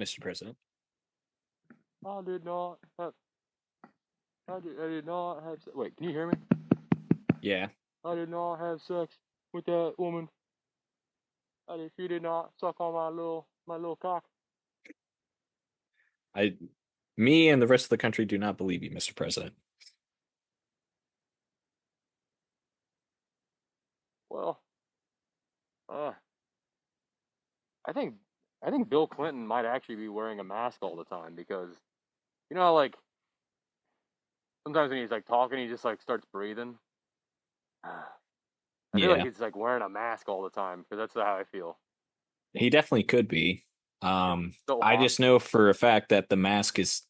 Mr. President. I did not have. I did not have. Wait, can you hear me? Yeah. I did not have sex with that woman. She did not suck on my little cock. Me and the rest of the country do not believe you, Mr. President. Well, I think Bill Clinton might actually be wearing a mask all the time because you know how, like, sometimes when he's like talking, he just like starts breathing. I feel like Yeah, he's like wearing a mask all the time because that's how I feel. he definitely could be. So I hot. just know for a fact that the mask is,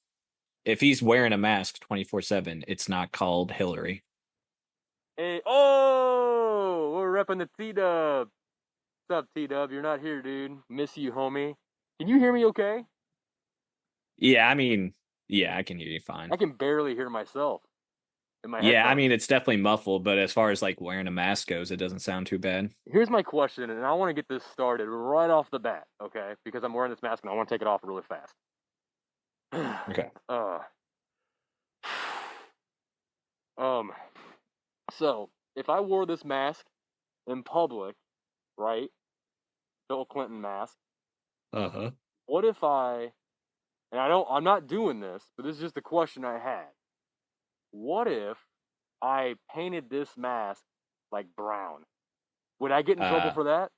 if he's wearing a mask 24/7, it's not called Hillary. Hey, oh, we're repping the T-Dub. What's up, T-Dub? You're not here, dude. Miss you, homie. Can you hear me okay? Yeah, I mean, yeah, I can hear you I fine. can barely hear myself in my Yeah, I headphones. mean, it's definitely muffled, but as far as like wearing a mask goes, it doesn't sound too bad. Here's my question, and I want to get this started right off the bat, okay? Because I'm wearing this mask and I want to take it off really fast. Okay. uh, um, so if I wore this mask in public, right? Bill Clinton mask. Uh-huh. What if I'm not doing this, but this is just a question I had. What if I painted this mask like brown? Would I get in trouble Uh, for that?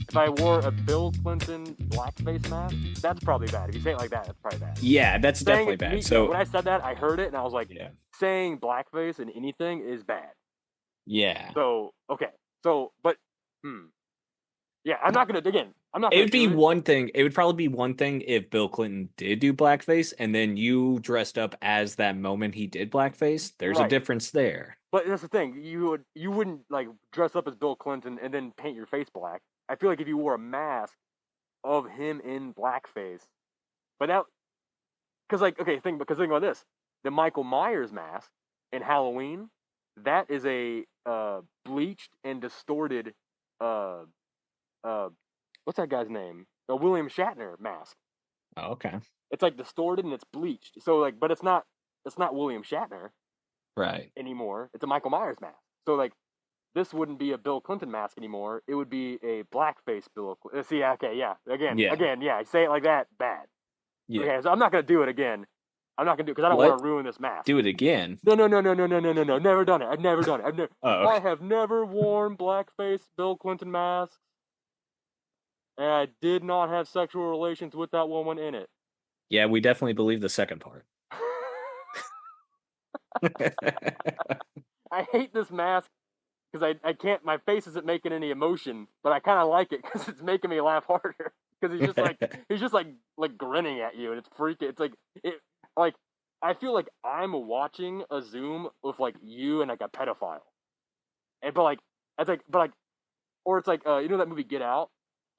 If I wore a Bill Clinton blackface mask, that's probably bad. If you say it like that, that's probably bad. yeah, that's Saying definitely it, bad. yeah, So, when I said that, I heard it and I was like, yeah. saying blackface in anything is bad. Yeah. So, okay. So, but, yeah, I'm not going to, again, I'm not It going to would be do it. one thing. It would probably be one thing if Bill Clinton did do blackface and then you dressed up as that moment he did blackface. There's a Right. difference there. But that's the thing. You wouldn't like dress up as Bill Clinton and then paint your face black. I feel like if you wore a mask of him in blackface, but that because like okay, think about this: the Michael Myers mask in Halloween, that is a bleached and distorted uh uh what's that guy's name? The William Shatner mask. Oh, okay. It's like distorted and it's bleached. So like, but it's not William Shatner Right. anymore. It's a Michael Myers mask. So like this wouldn't be a Bill Clinton mask anymore. It would be a blackface Bill. See, okay, yeah, Yeah. again, yeah. Say it like that, bad. Yeah. Okay, so I'm not gonna do it again. I'm not gonna do it because I don't want What? to ruin this mask. Do it again. No, no, no, no, no, no, no, no, no. Never done it. I've never done it. Oh, I okay. have never worn blackface Bill Clinton masks, and I did not have sexual relations with that woman in it. Yeah, we definitely believe the second part. I hate this mask because I can't. My face isn't making any emotion, but I kind of like it because it's making me laugh harder. Because he's just like grinning at you, and it's freaking. It's like it like I feel like I'm watching a Zoom with like you and like a pedophile, and but like it's like but like or it's like you know that movie Get Out,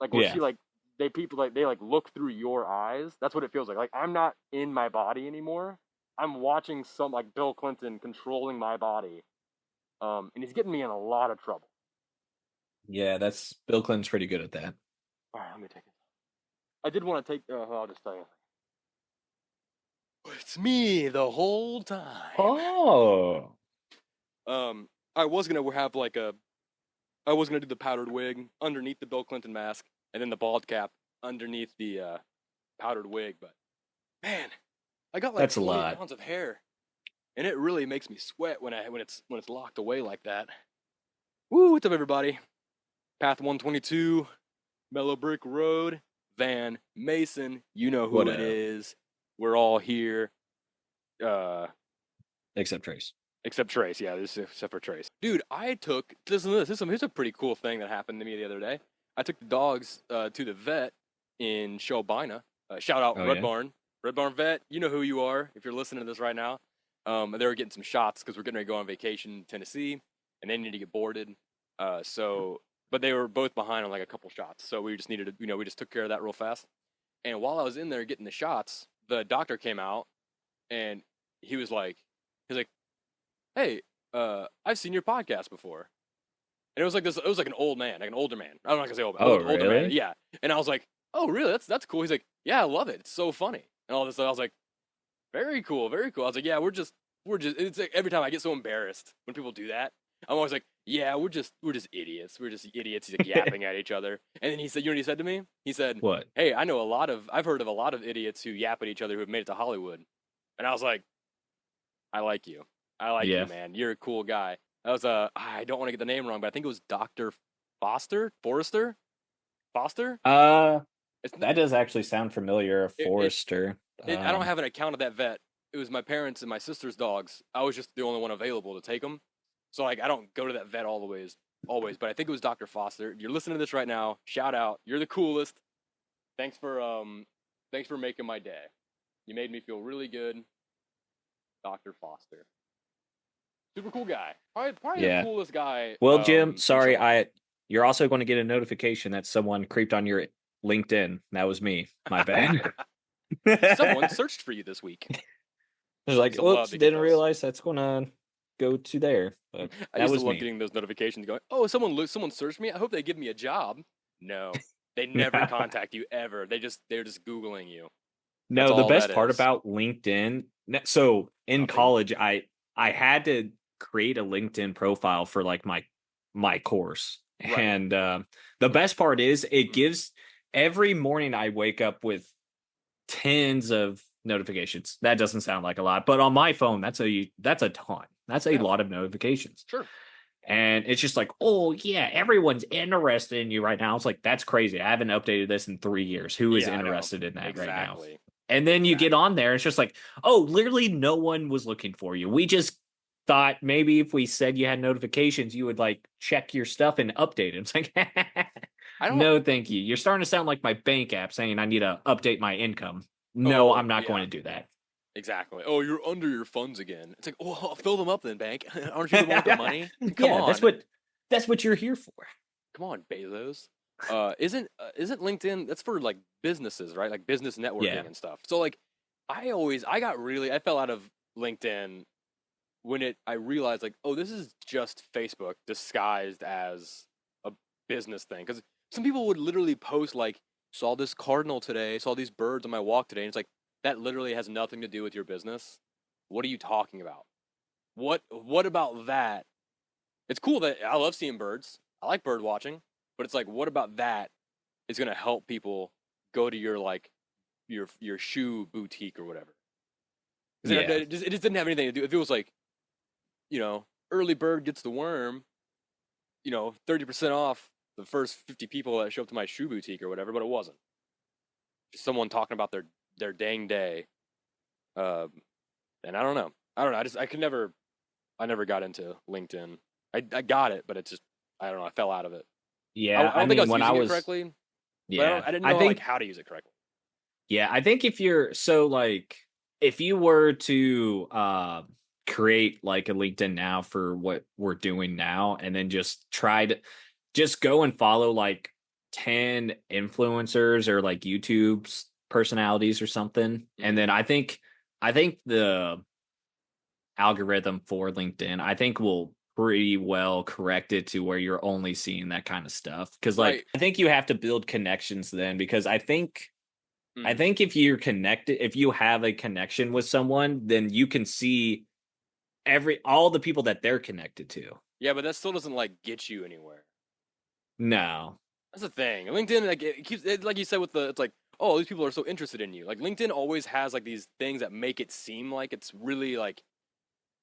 like where Yeah. she like they like look through your eyes. That's what it feels like. Like I'm not in my body anymore. I'm watching some like Bill Clinton controlling my body, and he's getting me in a lot of trouble. Yeah, that's Bill Clinton's pretty good at that. All right, let me take it. I did want to take. I'll just tell you. It's me the whole time. Oh. I was gonna have like a. I was gonna do the powdered wig underneath the Bill Clinton mask, and then the bald cap underneath the powdered wig. But Man, I got like That's a 20 lot. pounds of hair, and it really makes me sweat when it's locked away like that. Woo! What's up, everybody? Path 122, Mellow Brick Road, Van Mason. You know What who it up? is. We're all here. Uh, Except Trace. Except Trace. Yeah, this except for Trace. Dude, I took listen to this. Here's a pretty cool thing that happened to me the other day. I took the dogs to the vet in Shobina. Shout out Oh Red yeah. Barn. Red Barn Vet, you know who you are if you're listening to this right now. They were getting some shots because we're getting ready to go on vacation in Tennessee, and they needed to get boarded. But they were both behind on like a couple shots, so we just needed to, we just took care of that real fast. And while I was in there getting the shots, the doctor came out, and he was like, "Hey, I've seen your podcast before." And it was like this. It was like an old man, like an older man. I'm not gonna say old, Oh older man. really? Yeah. And I was like, "Oh, really? That's cool." He's like, "Yeah, I love it. It's so funny." And all this. I was like, "Very cool, very cool." I was like, "Yeah, we're just." It's like every time I get so embarrassed when people do that. I'm always like, "Yeah, we're just idiots. We're just idiots." He's like yapping at each other. And then he said, "You know what he said to me? He said, What? "Hey, I've heard of a lot of idiots who yap at each other who have made it to Hollywood." And I was like, "I like you. I like you, Yeah. man. You're a cool guy." That was I don't want to get the name wrong, but I think it was Dr. Foster. Uh, It's that does actually sound familiar. A it, Forester. I don't have an account of that vet. It was my parents and my sister's dogs. I was just the only one available to take them. So like I don't go to that vet always, but I think it was Dr. Foster. You're listening to this right now. Shout out. You're the coolest. Thanks for making my day. You made me feel really good. Dr. Foster. Super cool guy. Probably the Yeah. coolest guy Well, Jim, in sorry. Charlotte. You're also going to get a notification that someone creeped on your LinkedIn. That was me. My bad. Someone searched for you this week. I was I like, used to oops, love to get didn't those. realize that's gonna go to there. But I that used to was love me. getting those notifications going, "Oh, someone searched me. I hope they give me a job." No. They never No, contact you ever. They're just googling you. That's no, the all that best part is. about LinkedIn. So in Nothing. college, I had to create a LinkedIn profile for like my course, Right. and the best part is it Mm. gives every morning I wake up with tens of notifications. That doesn't sound like a lot, but on my phone, that's a ton. That's a Yeah, lot of notifications. sure. And it's just like, oh yeah, everyone's interested in you right now. It's like that's crazy. I haven't updated this in 3 years. Who is Yeah, I know. interested in that right now? Exactly. And then you get Exactly. on there, it's just like, oh, literally no one was looking for you. We just thought maybe if we said you had notifications, you would like check your stuff and update it. It's like, I don't. no, thank you. You're starting to sound like my bank app saying I need to update my income. No, Oh, I'm not going yeah. to do that. Exactly. Oh, you're under your funds again. It's like, oh, fill them up then, bank. Aren't you the one with the money? Come Yeah, on. that's what you're here for. Come on, Bezos. Isn't LinkedIn? That's for like businesses, right? Like business Yeah. networking and stuff. So like, I fell out of LinkedIn when I realized like, oh, this is just Facebook disguised as a business thing. Because some people would literally post like, saw this cardinal today, saw these birds on my walk today, and it's like that literally has nothing to do with your business. What are you talking about? What about that? It's cool that I love seeing birds. I like bird watching, but it's like, what about that is gonna help people go to your like your shoe boutique or whatever? Because Yeah. it just didn't have anything to do. If it was like, early bird gets the worm, 30% off the first 50 people that show up to my shoe boutique or whatever, but it wasn't. Just someone talking about their dang day. Um, and I don't know. I don't know. I never got into LinkedIn. I got it, but it's just, I don't know. I fell out of it. Yeah. I I don't think I mean, was when I using it was, correctly, but yeah, I didn't I know like think, how to use it correctly. yeah, I think if you're so like, if you were to create like a LinkedIn now for what we're doing now, and then just go and follow like 10 influencers or like YouTube's personalities or something. And Mm-hmm. then I think the algorithm for LinkedIn, I think will pretty well correct it to where you're only seeing that kind of stuff. Cause like Right. I think you have to build connections then because I Mm. think if you're connected, if you have a connection with someone, then you can see all the people that they're connected to. Yeah, but that still doesn't like get you anywhere. No. That's the thing. LinkedIn, like it keeps it, like you said with it's like, oh, these people are so interested in you. Like LinkedIn always has like these things that make it seem like it's really like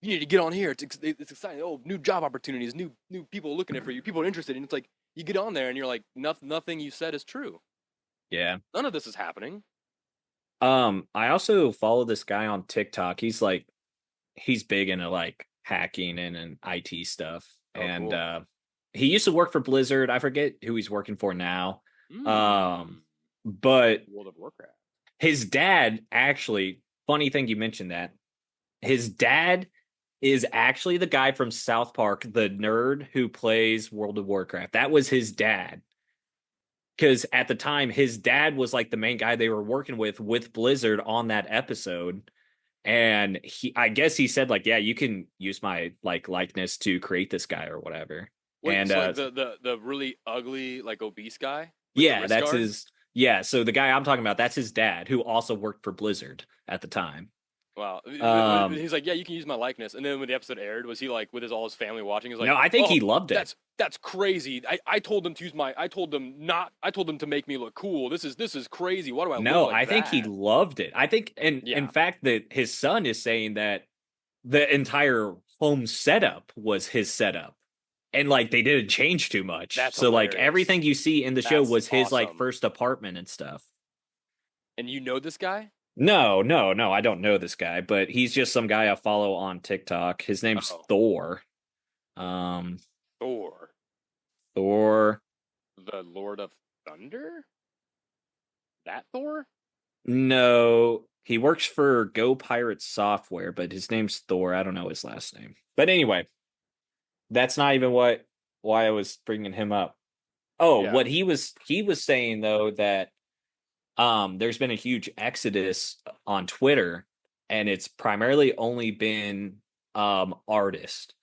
you need to get on here. It's exciting. Oh, new job opportunities, new people looking for you. People are interested, and it's like you get on there and you're like, nothing you said is true. Yeah. None of this is happening. I also follow this guy on TikTok. He's big into like hacking and IT stuff. Oh, And cool. he used to work for Blizzard. I forget who he's working for now. Hmm. But World of Warcraft. his dad actually, funny thing you mentioned that. His dad is actually the guy from South Park, the nerd who plays World of Warcraft. That was his dad. Because at the time, his dad was like the main guy they were working with Blizzard on that episode. And I guess he said like, yeah, you can use my like likeness to create this guy or whatever. Wait, And so like the really ugly like obese guy with the yeah, wrist that's guard? his. Yeah, so the guy I'm talking about, that's his dad, who also worked for Blizzard at the time. Wow. Um, He's like, yeah, you can use my likeness. And then when the episode aired, was he like with all his family watching? He's like, no, I think oh, he loved it. that's crazy. I told them to use my. I told them to make me look cool. This is crazy. Why do I look No, like I think he that? loved it. I think, and in Yeah, fact, that his son is saying that the entire home setup was his setup, and like they didn't change too much. that's So like hilarious. everything you see in the show That's was his like awesome. first apartment and stuff. And you know this guy? No, no, no, I don't know this guy, but he's just some guy I follow on TikTok. His name's Oh, Thor. Um, Thor, Thor. the Lord of Thunder. That Thor? No, he works for Go Pirate Software, but his name's Thor. I don't know his last name. But anyway, that's not even why I was bringing him up. Oh, Yeah. what he was saying though that there's been a huge exodus on Twitter and it's primarily only been artists.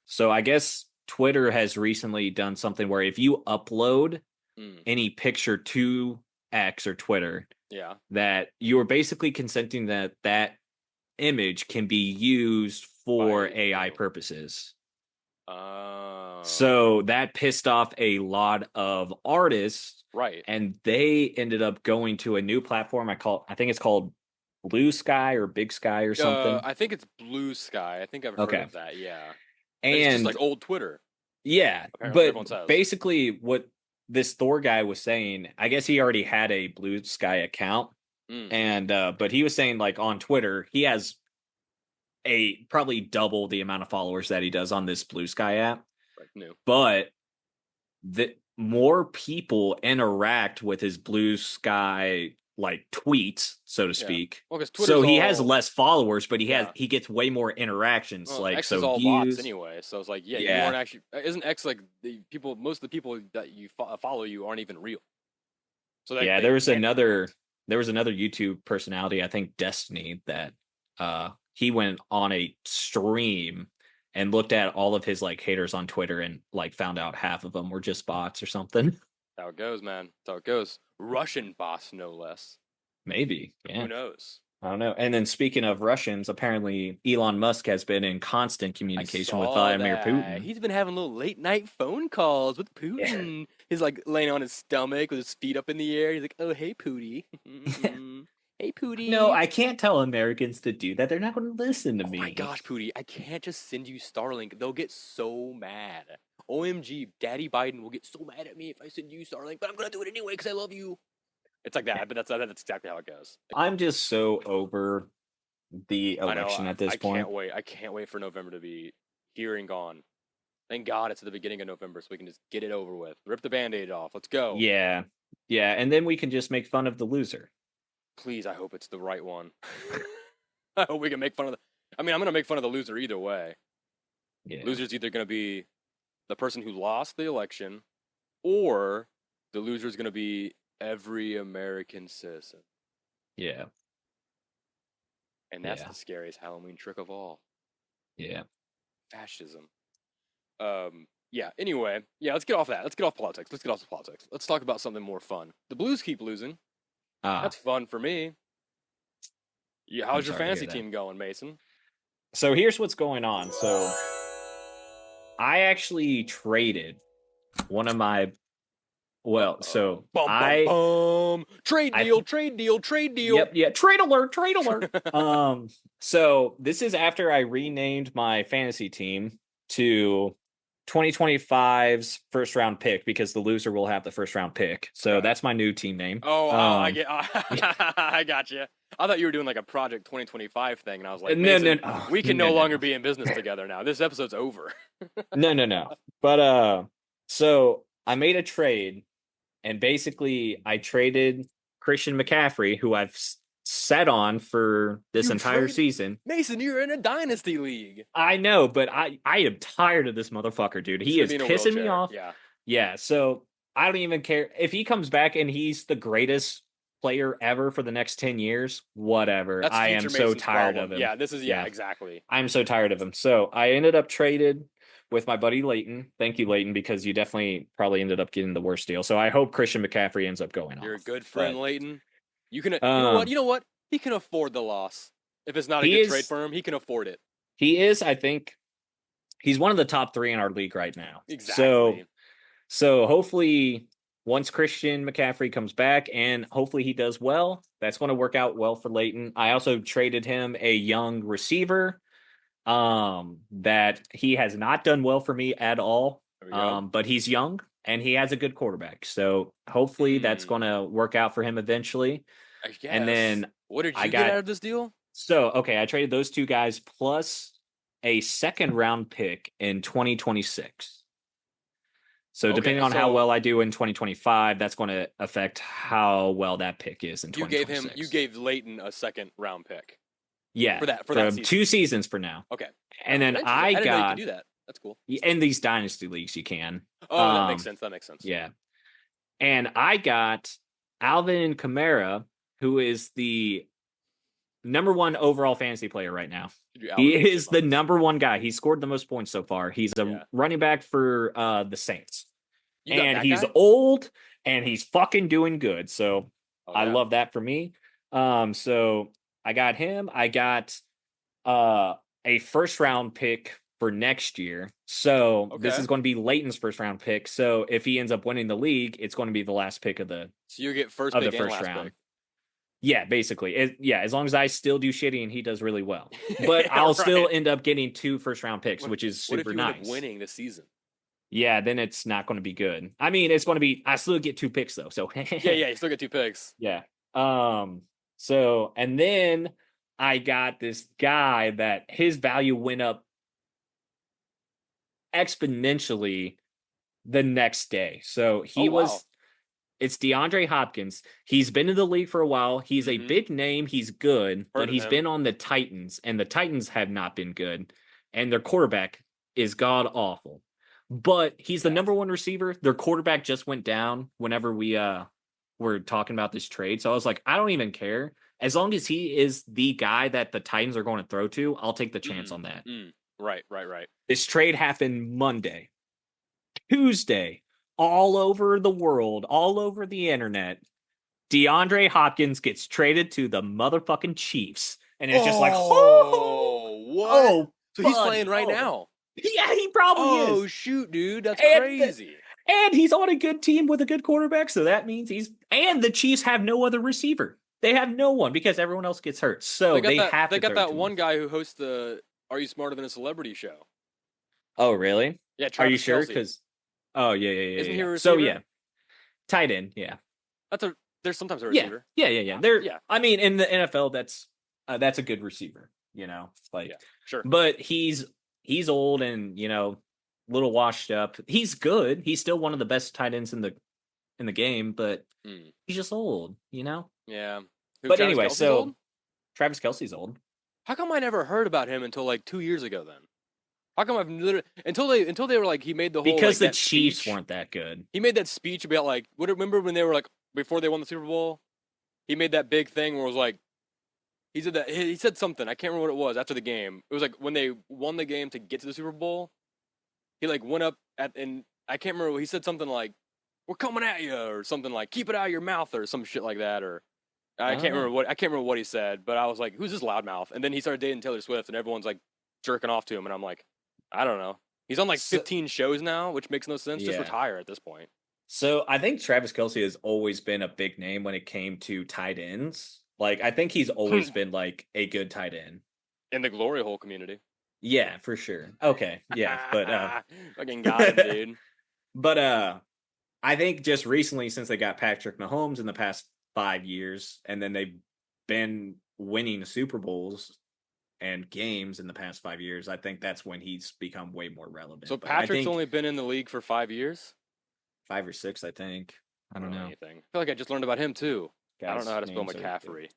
So I guess Twitter has recently done something where if you upload Mm, any picture to X or Twitter, yeah. that you are basically consenting that that image can be used for By AI you. purposes. Oh, So that pissed off a lot of artists, right. and they ended up going to a new platform. I think it's called Blue Sky or Big Sky or something. I think it's Blue Sky. I think I've heard Okay. of that. Yeah. It's just like And old Twitter. yeah, Apparently, but everyone says. basically what this Thor guy was saying, I guess he already had a Blue Sky account, Mm, and but he was saying like on Twitter, he has a probably double the amount of followers that he does on this Blue Sky app, right. New. but the more people interact with his Blue Sky like tweets, so to Yeah. speak. Well, because So Twitter's he has all. less followers, but Yeah. he gets way more interactions, Well, like X is so all bots views. anyway. So it's like, yeah, you Yeah, aren't actually. Isn't X like the people? Most of the people that you follow you aren't even real. So yeah. they can't interact. There was another YouTube personality, I think Destiny, that he went on a stream and looked at all of his like haters on Twitter and like found out half of them were just bots or something. That's how it goes, man. That's how it goes. Russian boss, no less. Maybe, Who yeah. knows? I don't know. And then speaking of Russians, apparently Elon Musk has been in constant I communication with saw Vladimir that. Putin. He's been having little late night phone calls with Yeah. Putin. He's like laying on his stomach with his feet up in the air. He's like, "Oh, hey, Pootie. Hey, No, Pootie. I can't tell Americans to do that. They're not going to listen to Oh my me. gosh, Pootie. I can't just send you Starlink. They'll get so mad. OMG, Daddy Biden will get so mad at me if I send you Starlink, but I'm gonna do it anyway because I love you. It's like that, but that's exactly how it goes. I'm just so over the I know. election at this I can't point. wait. I can't wait for November to be here and gone. Thank God it's at the beginning of November so we can just get it over with. Rip the band-aid off. Let's go. Yeah. Yeah. And then we can just make fun of the loser. Please, I hope it's the right one. I hope we can make fun of the. I mean, I'm gonna make fun of the loser either way. Yeah. Loser's either gonna be the person who lost the election, or the loser's gonna be every American citizen. Yeah. And that's Yeah. the scariest Halloween trick of all. Yeah. Fascism. Yeah, anyway. Yeah, let's get off that. Let's get off politics. Let's get off the politics. Let's talk about something more fun. The Blues keep losing. Ah, That's fun for me. Yeah, I'm how's your sorry to hear fantasy that. team going, Mason? So here's what's going on. So I actually traded one of my Well, so Bum bum bum. Trade I deal, trade deal, trade deal. Yep, yeah. Trade alert, trade alert. So this is after I renamed my fantasy team to 2025's first round pick because the loser will have the first round pick. So Okay. that's my new team name. I get. I got you. I thought you were doing like a Project 2025 thing, and I was like, No, no, Mason, no, oh, we can no, no no, longer no, be in business together now. This episode's over. no, no, no. But so I made a trade, and basically I traded Christian McCaffrey, who I've set on for this You entire trade season. Mason. You're in a dynasty league. I know, but I am tired of this motherfucker, dude. He's He gonna is be in a pissing me wheelchair. off. Yeah. Yeah, so I don't even care if he comes back and he's the greatest player ever for the next 10 years, whatever. That's I am future so Mason's tired problem. of him. Yeah. This is Yeah, exactly. I'm so tired of him. So I ended up traded with my buddy Leighton. Thank you, Leighton, because you definitely probably ended up getting the worst deal. So I hope Christian McCaffrey ends up going You're a off. good friend, But Leighton. You can. You know what? um You know what? He can afford the loss. If it's not a he good trade is for him, he can afford it. he is, I think, he's one of the top 3 in our league right now. Exactly. So hopefully once Christian McCaffrey comes back and hopefully he does well, that's going to work out well for Leighton. I also traded him a young receiver that he has not done well for me at all. There we go. But he's young and he has a good quarterback. So hopefully that's going to work out for him eventually. I guess. And then What did I you get got out of this deal? okay, I traded those 2 guys plus a second round pick in 2026. So Okay, depending on how so well I do in 2025, that's going to affect how well that pick is in you 2026. gave Leighton a second round pick Yeah, for that from season. 2 seasons for now. Okay. And then Interesting. I didn't know you could got do that. That's cool. in these dynasty leagues you can. Oh, that makes sense. That makes sense. Yeah. And I got Alvin Kamara, who is the number 1 overall fantasy player right now. He is the number 1 guy. He scored the most points so far. He's a running back for the Saints. You got And that he's guy? old and he's fucking doing good. So I yeah. love that for me. So I got him. I got a first round pick for next year. So this is going to be Leighton's first round pick. So if he ends up winning the league, it's going to be the last pick of the So you get first of pick the and first last round. pick. Yeah, basically. As long as I still do shitty and he does really well. But Yeah, I'll still right. end up getting 2 first round picks, which is What if super you end nice. up winning this season? Yeah, then it's not going to be good. I mean, it's going to be. I still get 2 picks though. So Yeah, you still get 2 picks. yeah. So and then I got this guy that his value went up exponentially the next day. So he was. It's DeAndre Hopkins. He's been in the league for a while. He's a big name. He's good, but he's been on the Titans, and the Titans have not been good, and their quarterback is god awful. But he's the number 1 receiver. Their quarterback just went down whenever we were talking about this trade. So I was like, I don't even care. As long as he is the guy that the Titans are going to throw to, I'll take the chance on that. Right. This trade happened Monday. Tuesday, all over the world, all over the internet, DeAndre Hopkins gets traded to the motherfucking Chiefs. And it's just like, what? Oh, so he's playing right now. Yeah, he probably is. Oh, shoot, dude. That's crazy. And he's on a good team with a good quarterback, so that means and the Chiefs have no other receiver. They have no one because everyone else gets hurt. So they have to. They got that one guy who hosts the "Are You Smarter Than a Celebrity" show. Oh, really? Yeah. Are you sure? Because Isn't he a receiver? So yeah, tight end. Yeah. There's sometimes a receiver. Yeah. I mean, in the NFL, that's a good receiver. Sure. But he's old and little washed up. He's good. He's still one of the best tight ends in the game, but he's just old. Yeah. But anyway, so Travis Kelce's old. How come I never heard about him until like 2 years ago? Then how come I've literally until they were like he made the whole because the Chiefs weren't that good. He made that speech about remember when they were like before they won the Super Bowl, he made that big thing where it was like he said something, I can't remember what it was after the game. It was like when they won the game to get to the Super Bowl, he like went up and I can't remember, he said something like, "We're coming at you," or something like, "Keep it out of your mouth," or some shit like that, or I can't remember what he said, but I was like, "Who's this loudmouth?" And then he started dating Taylor Swift, and everyone's like jerking off to him, and I'm like, I don't know. He's on like 15 shows now, which makes no sense. Just retire at this point. So I think Travis Kelsey has always been a big name when it came to tight ends. Like I think he's always been like a good tight end. In the glory hole community. Yeah, for sure. Okay, yeah, but Fucking got him, dude. but I think just recently since they got Patrick Mahomes in the past 5 years, and then they've been winning Super Bowls and games in the past 5 years, I think that's when he's become way more So relevant. But I Patrick's think only been in the league for 5 years. 5 or 6, I think. I I don't don't know know. anything. I feel like I just learned about him too. I don't know Guys' how to spell names are good. McCaffrey,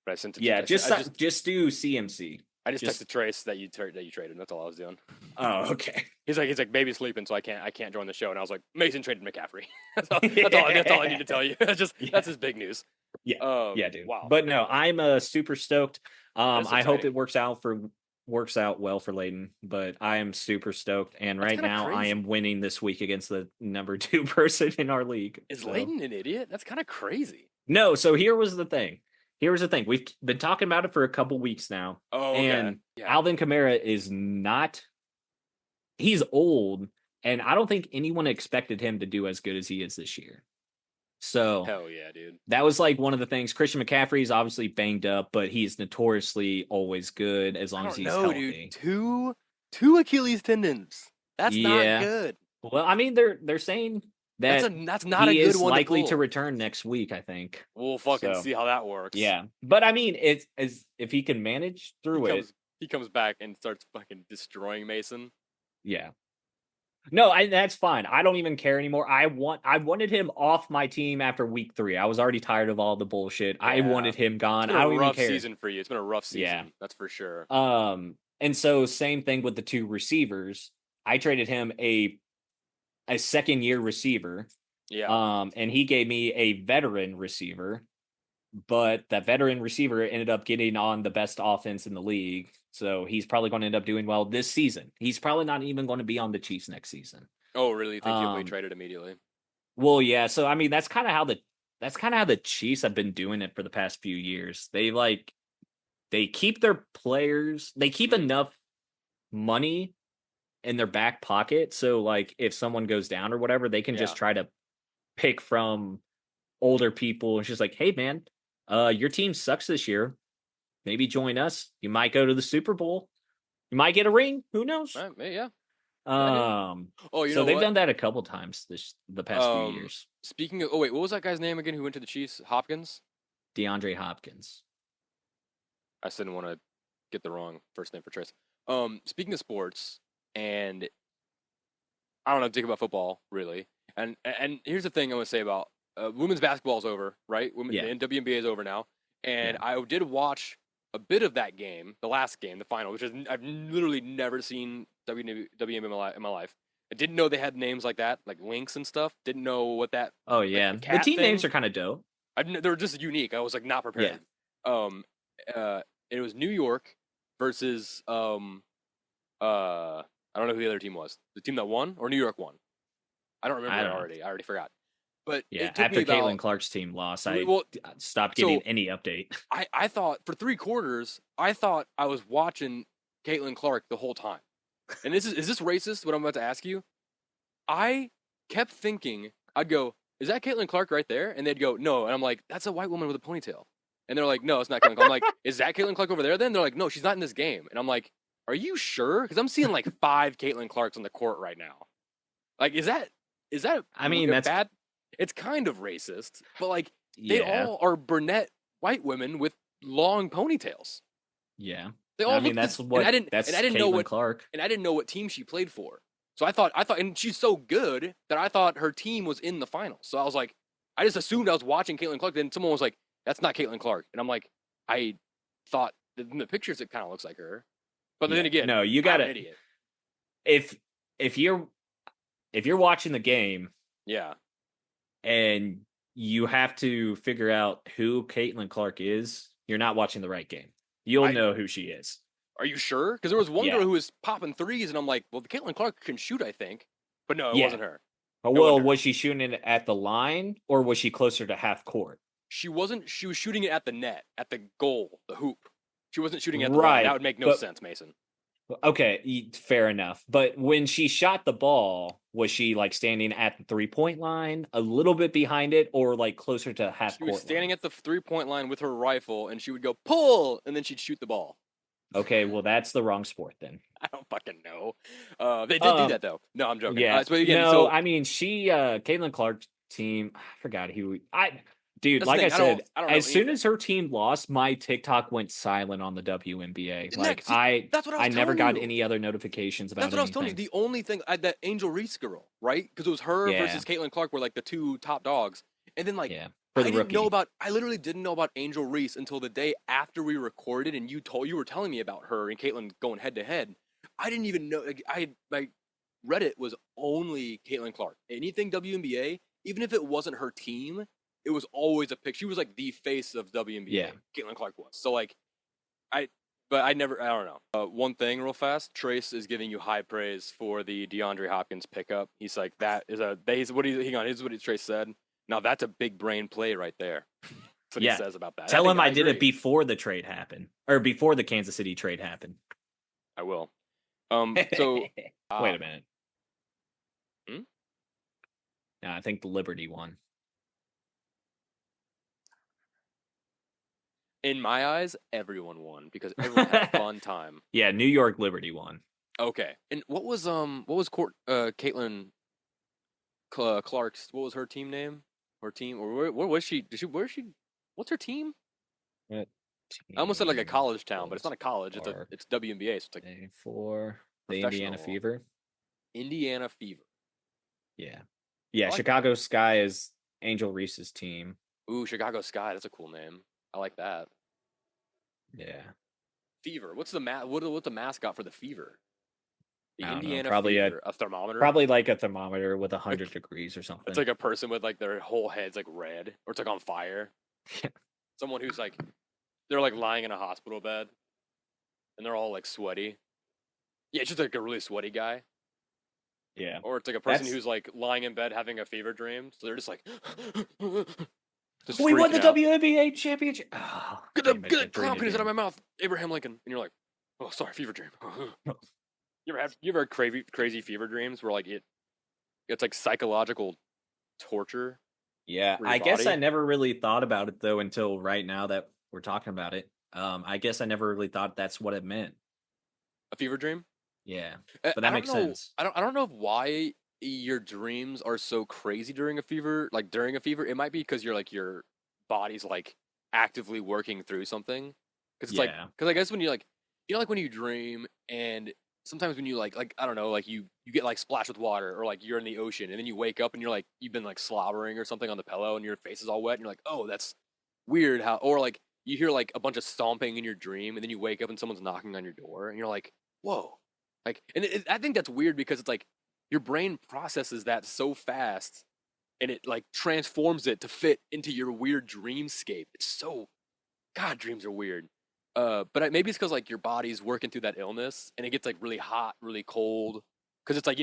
but I sent it. Yeah, I just just do CMC. I just Just texted Trace that you traded. That's all I was doing. oh, okay. He's like baby's sleeping, so I can't join the show. And I was like, Mason traded McCaffrey. That's all I need to tell you. That's Yeah, his big news. yeah, yeah, dude. Wow. But no, I'm super stoked. That's I hope exciting. it works out well for Layden, but I am super stoked. And That's right kind of now, I am crazy. winning this week against the number 2 person in our league. Is So Layden an idiot? That's kind of crazy. no, so here was the thing. Here was the thing. We've been talking about it for a couple weeks now, Oh, okay. and Yeah. Alvin Kamara is not. He's old, and I don't think anyone expected him to do as good as he is this year. So Hell yeah, dude. that was like one of the things. Christian McCaffrey is obviously banged up, but he's notoriously always good as I long as don't he's know, dude. healthy. Two Achilles tendons. That's not Yeah. good. Well, I mean, they're saying that That's not a he good is one to likely to pull. return next week, I think. We'll fucking So see how that works. yeah. But I mean, it's as if he can manage He through it, comes he comes back and starts fucking destroying Mason. yeah. No, that's fine. I don't even care anymore. I wanted him off my team after week 3. I was already tired of all the bullshit. I Yeah. wanted him It's gone. been I a don't even rough care. season for you. It's been a rough Yeah. season. That's for sure. And so same thing with the 2 receivers. I traded him a second year receiver. Yeah. And he gave me a veteran receiver, but that veteran receiver ended up getting on the best offense in the league. So he's probably going to end up doing well this season. He's probably not even going to be on the Chiefs next season. Oh, really? You think he'll be Um, traded immediately? well, yeah. So I mean, that's kind of how the Chiefs have been doing it for the past few years. They keep their players. They keep Mm, enough money in their back pocket. So like, if someone goes down or whatever, they can yeah. just try to pick from older people. It's just like, hey, man, your team sucks this year. Maybe join us. You might go to the Super Bowl. You might get a ring. Who knows? Right, yeah. Yeah, dude. Um, Oh, you so know they've what? done that a couple times the past few Um, years. Speaking of, oh wait, what was that guy's name again? Who went to the Chiefs? Hopkins. DeAndre Hopkins. I just didn't want to get the wrong first name for Trace. Speaking of sports, and I don't know anything about football really. And here's the thing I want to say about women's basketball is over, right? Yeah. The WNBA is over now, and Yeah. I did watch a bit of that game, the last game, the final, which is I've literally never seen WNBA in my life. I didn't know they had names like that, like links and stuff. Didn't know what that Oh like yeah. the The cat team names thing. are kind of dope. They were just unique. I was like not Yeah. prepared. Um, it was New York versus I don't know who the other team was. The team that won or New York won. I don't remember I it don't know. already. I already forgot. But Yeah. it took me After Caitlin about Clark's team lost, well. stopped So getting any update. I thought for 3 quarters, I thought I was watching Caitlin Clark the whole time. And is this racist? What I'm about to ask you? I kept thinking I'd go, is that Caitlin Clark right there? And they'd go, no. And I'm like, that's a white woman with a ponytail. And they're like, no, it's not Caitlin Clark. I'm like, is that Caitlin Clark over there? Then they're like, no, she's not in this game. And I'm like, are you sure? Because I'm seeing like 5 Caitlin Clarks on the court right now. Like, is that I mean, that's bad? It's kind of racist, but like they yeah. all are brunette white women with long ponytails. Yeah. They all I mean, look that's and what I that's didn't know Caitlin Clark. and I didn't know what team she played for. So I thought, and she's so good that I thought her team was in the finals. So I was like, I just assumed I was watching Caitlin Clark. Then someone was like, "That's not Caitlin Clark," and I'm like, I thought in the pictures it kind of looks like her, but then Yeah. again, No, you I'm gotta an idiot. if if you're watching the game Yeah, and you have to figure out who Caitlin Clark is, you're not watching the right game. You'll I know who she is. are you sure? Because there was one girl Yeah. who was popping threes, and I'm like, well, Caitlin Clark can shoot, I think, but no, it Yeah. wasn't her. It Well, wasn't her. was she shooting it at the line or was she closer to half court? She wasn't. She was shooting it at the net, at the goal, the hoop. She wasn't shooting it at the line. That Right. would make no But sense, Mason. Okay, fair enough. But when she shot the ball, was she like standing at the 3-point line, a little bit behind it, or like closer to half She was court standing line? at the 3-point line with her rifle, and she would go pull, and then she'd shoot the ball. Okay, well that's the wrong sport then. I don't fucking know. They did do Um, that though. No, I'm joking. yeah, So again, no, so I mean Caitlin Clark's team. I forgot who. Dude, that's the like I thing. said, I don't know as soon anything. as her team lost, my TikTok went silent on the WNBA. Isn't Like that see? That's what I was I never telling got you. any other notifications That's about what I was telling you. anything. The only thing that Angel Reese girl, right? Because it was her Yeah, versus Caitlin Clark were like the two top dogs. And then like yeah, for the rookie. I literally didn't know about Angel Reese until the day after we recorded, and you were telling me about her and Caitlin going head to head. I didn't even know. Like, my Reddit was only Caitlin Clark. Anything WNBA, even if it wasn't her team, it was always a pic. She was like the face of Yeah. WNBA. Caitlin Clark was. So like I but I never. I don't know. One thing, real fast. Trace is giving you high praise for the DeAndre Hopkins pickup. He's like, that is a. He's what he. Hang on. Here's what Trace said. Now that's a big brain play right there. That's what he Yeah. says about that. I Tell think him I I did it agree. before the trade happened, or before the Kansas City trade happened. I will. So, Wait ah, a minute. hmm? No, I think the Liberty won. In my eyes, everyone won because everyone had a fun time. Yeah, New York Liberty won. Okay. And what was Caitlin Clark's, what was her team name? Her team, or where was she? Where is she? What's her team? What I almost said like a team college town, but it's was not a college. Clark It's WNBA, so it's like playing for? The Indiana professional. Fever. Indiana Fever. Yeah, I yeah. like that. Chicago Sky is Angel Reese's team. Ooh, Chicago Sky. That's a cool name. I like that. Yeah, Fever. What's the mascot for the Fever? The I don't know. Indiana Probably a Fever. A thermometer. probably like a thermometer with 100 degrees or It's something. like a person with like their whole head's like red, or it's like on fire. Someone who's like they're like lying in a hospital bed, and they're all like sweaty. Yeah, it's just like a really sweaty guy. Yeah, Or it's like a person that's who's like lying in bed having a fever dream, so they're just like just we won freaking the out. WNBA championship. Oh, Get they're that clown doing it penis out of again. my mouth, Abraham Lincoln. And you're like, oh, sorry, fever dream. You ever had crazy fever dreams where like it's like psychological torture Yeah, for your I guess I body? never really thought about it though until right now that we're talking about it. I guess I never really thought that's what it meant. A fever dream? Yeah, but I that don't makes know. sense. I don't know why your dreams are so crazy during a fever. Like during a fever, it might be because your body's like actively working through something. Because it's like Yeah, because I guess when you like like when you dream and sometimes when you like I don't know like you get like splashed with water or like you're in the ocean and then you wake up and you're like you've been like slobbering or something on the pillow and your face is all wet and you're like, oh, that's weird how, or like you hear like a bunch of stomping in your dream and then you wake up and someone's knocking on your door and you're like, whoa. Like, and I think that's weird because it's like your brain processes that so fast and it like transforms it to fit into your weird dreamscape. It's so, God, dreams are weird. But maybe it's because like your body's working through that illness and it gets like really hot, really cold, because it's like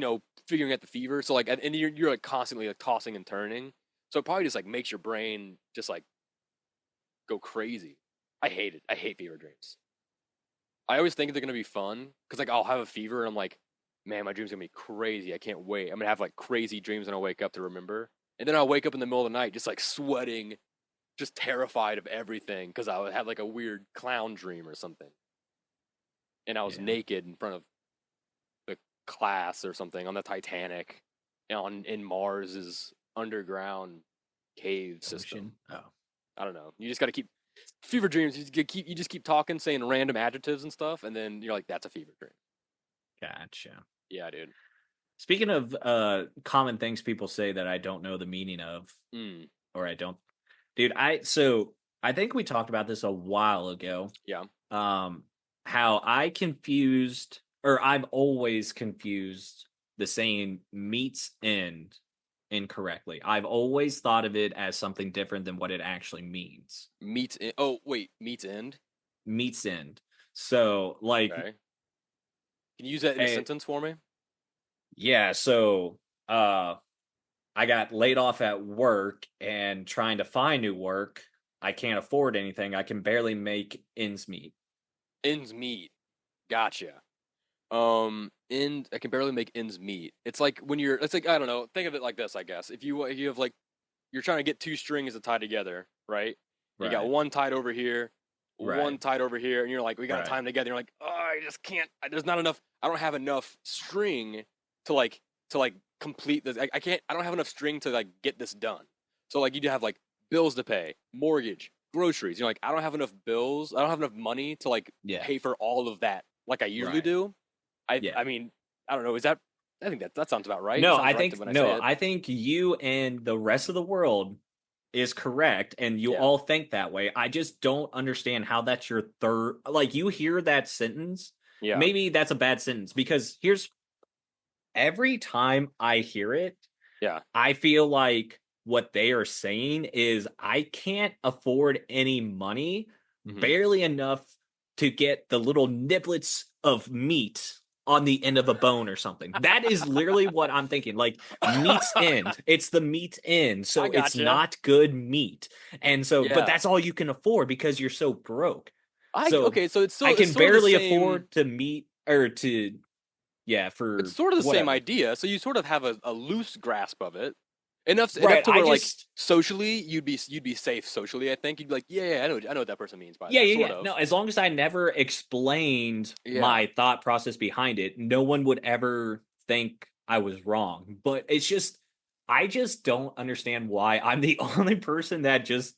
figuring out the fever. So like, and you're like constantly like tossing and turning. So it probably just like makes your brain just like go crazy. I hate it. I hate fever dreams. I always think they're gonna be fun because like I'll have a fever and I'm like, man, my dream's gonna be crazy. I can't wait. I'm gonna have like crazy dreams when I wake up to remember. And then I'll wake up in the middle of the night just like sweating, just terrified of everything because I had like a weird clown dream or something. And I was yeah. naked in front of the class or something on the Titanic, in Mars's underground cave system. Ocean. Oh, I don't know. You just got to keep fever dreams. You just keep talking, saying random adjectives and stuff, and then you're like, that's a fever dream. gotcha. Yeah, dude. Speaking of common things people say that I don't know the meaning of, Mm, or I don't, dude. I think we talked about this a while ago. yeah. Um, how I confused, or I've always confused the saying "meets end" incorrectly. I've always thought of it as something different than what it actually means. Meets. Oh wait, meets end. Meets end. So, like, Okay. Can you use that in a eh, sentence for me? yeah. So, I got laid off at work and trying to find new work. I can't afford anything. I can barely make ends meet. Ends meet. Gotcha. I can barely make ends meet. It's like when you're. It's like I don't know. Think of it like this, I guess. If you have like you're trying to get two strings to tie together, right? You got Right. one tied over here, Right. one tied over here, and you're like, we got to tie Right. them together. You're like, oh, I just can't. There's not enough. I don't have enough string to like complete this. I can't. I don't have enough string to like get this done. So like you have like bills to pay, mortgage, groceries. You're like, I don't have enough bills. I don't have enough money to like Yeah. pay for all of that like I usually Right. do. Yeah. I mean, I don't know. Is that? I think that sounds about right. It No, sounds I right think when I say no, it. I think you and the rest of the world is correct, and you Yeah. all think that way. I just don't understand how that's your third. Like, you hear that sentence, Yeah. maybe that's a bad sentence, because here's every time I hear it, Yeah. I feel like what they are saying is I can't afford any money, Hmm. barely enough to get the little niblets of meat on the end of a bone or something. That is literally what I'm thinking. Like, meat's end. It's the meat end. I So it's gotcha. not good meat. And so, but Yeah. that's all you can afford because you're so broke. So Okay, so I it's can sort of the barely same. afford to meet or to, yeah, It's for sort of the same whatever. idea. So you sort of have a loose grasp of it. Enough Right. to I where like just, socially you'd be safe socially, I think. You'd be like, yeah, I know what that person means by yeah, that, yeah, sort yeah. of. No, as long as I never explained Yeah. my thought process behind it, no one would ever think I was wrong. But it's just, I just don't understand why I'm the only person that just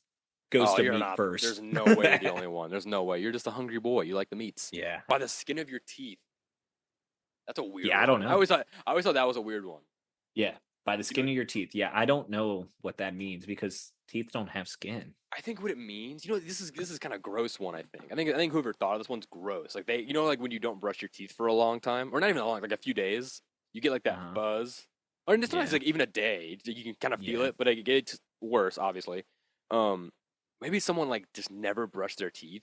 goes Oh, to you're meat not. There's first. no way you're the only one. There's no way. You're just a hungry boy. You like the meats. Yeah. By the skin of your teeth. That's a weird Yeah, I don't one. know. I always thought that was a weird one. Yeah. By the You know, skin of your teeth. Yeah, I don't know what that means because teeth don't have skin. I think what it means, this is kind of gross one. I think whoever thought of this one's gross. Like like when you don't brush your teeth for a long time, or not even that long, like a few days, you get like that Uh-huh. buzz, or sometimes Yeah. like even a day, you can kind of feel Yeah. it, but it gets worse, obviously. Um, Maybe someone like just never brushed their teeth,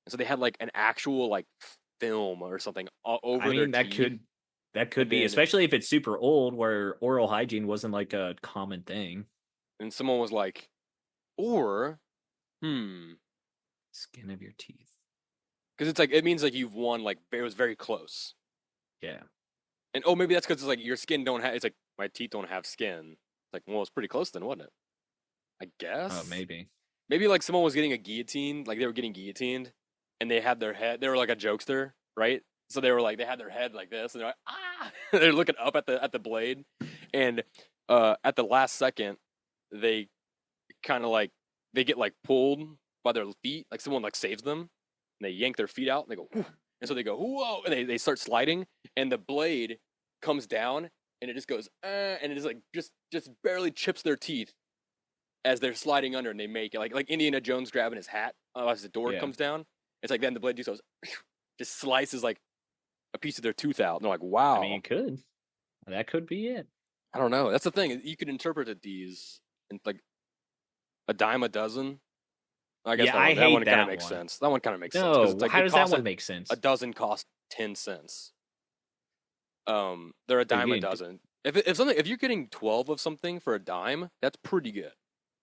and so they had like an actual like film or something all I over their mean, teeth, that could and be, then especially if it's super old where oral hygiene wasn't like a common thing. someone was like, or hmm, Skin of your teeth. because it's like it means like you've won, like it was very close. Yeah. And oh, maybe that's because it's like your skin don't have. It's like my teeth don't have skin. Like, well, it's pretty close then, wasn't it? I Oh, guess. maybe. Maybe like someone was getting a guillotine, like they were getting guillotined, and they had their head. They were like a jokester, right? So they were like they had their head like this, and they're like ah. They're looking up at the blade, and at the last second, they kind of like they get like pulled by their feet, like someone like saves them, and they yank their feet out, and they go, whew. And so they go whoa, and they start sliding, and the blade comes down, and it just goes, and it just like just barely chips their teeth as they're sliding under, and they make it like Indiana Jones grabbing his hat as the door Yeah. comes down. It's like then the blade just goes, just slices like a piece of their tooth out, and they're like, I mean, wow. it could. That could be it. I don't know. That's the thing. You could interpret these in like a dime a dozen. I guess Yeah, I that hate one kind of that makes one. sense. That one kind of makes sense because it's No, like how it does that costs one make a sense? dozen cost 10 cents. They're a So dime a you dozen. If you're getting 12 of something for a dime, that's pretty good.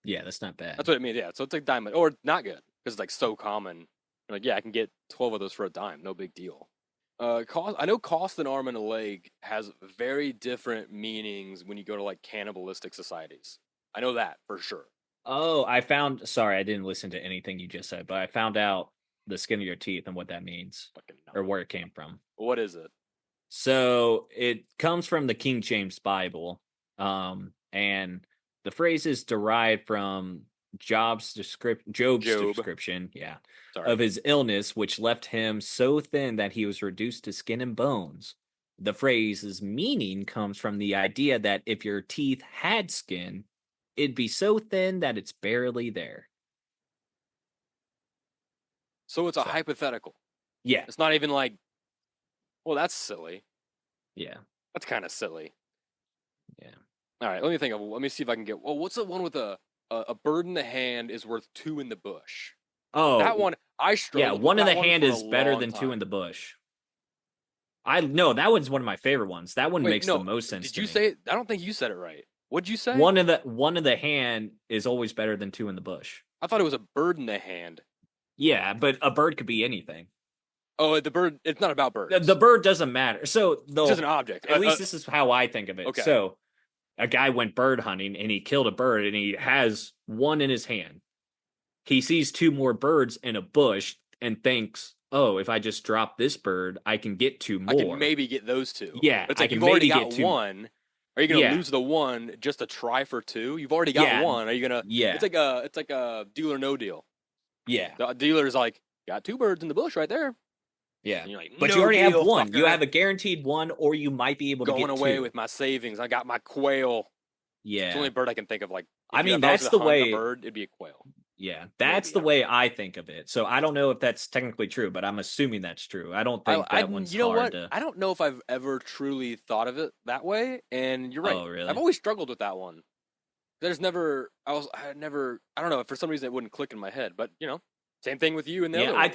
yeah, that's not bad. That's what it means. Yeah, so it's like dime or not good because it's like so common. You're like, yeah, I can get 12 of those for a dime, no big deal. Cost. I know cost an arm and a leg has very different meanings when you go to like cannibalistic societies. I know that for sure. Oh, I found, sorry, I didn't listen to anything you just said, but I found out the skin of your teeth and what that means Fucking or no. where it came from. What is it? So it comes from the King James Bible, and the phrase is derived from Job's Job. description, yeah, Sorry. of his illness, which left him so thin that he was reduced to skin and bones. The phrase's meaning comes from the idea that if your teeth had skin, it'd be so thin that it's barely there. So it's a So hypothetical. yeah, It's not even like, well, that's silly. yeah, That's kind of silly. yeah. All right, let me think of. Let me see if I can get. Well, what's the one with a bird in the hand is worth two in the bush? That Oh, one I yeah, struggled with one in that the one hand for a is better long than two in time. the bush. I know that one's one of my favorite ones. That one Wait, makes the no, most sense did to you me. say it? I don't think you said it right. What'd you say? One in the hand is always better than two in the bush. I thought it was a bird in the hand. Yeah, but a bird could be anything. Oh, the bird. It's not about birds. The bird doesn't matter. So It's just an object. at least this is how I think of it. Okay. So a guy went bird hunting and he killed a bird and he has one in his hand. He sees two more birds in a bush and thinks, "Oh, if I just drop this bird, I can get two more." I can maybe get those two. Yeah, It's I like can you've already maybe got get two. one. Are you gonna Yeah. lose the one just to try for two? You've already got Yeah. one. Are you gonna? Yeah. It's like a deal or no deal. Yeah. The dealer's like, got two birds in the bush right there. Yeah. And you're like, But no you already deal, have one. You fucker. have a guaranteed one, or you might be able to Going get away two. with my savings. I got my quail. Yeah. It's the only bird I can think of. Like, I mean, if that's was the to hunt way. a bird, it'd be a quail. Yeah, that's the way I think of it. So I don't know if that's technically true, but I'm assuming that's true. I don't think that one's you know hard what? to. I don't know if I've ever truly thought of it that way. And you're right. Oh, really? I've always struggled with that one. There's never. I don't know. For some reason, it wouldn't click in my head. But same thing with you and the Yeah, other. I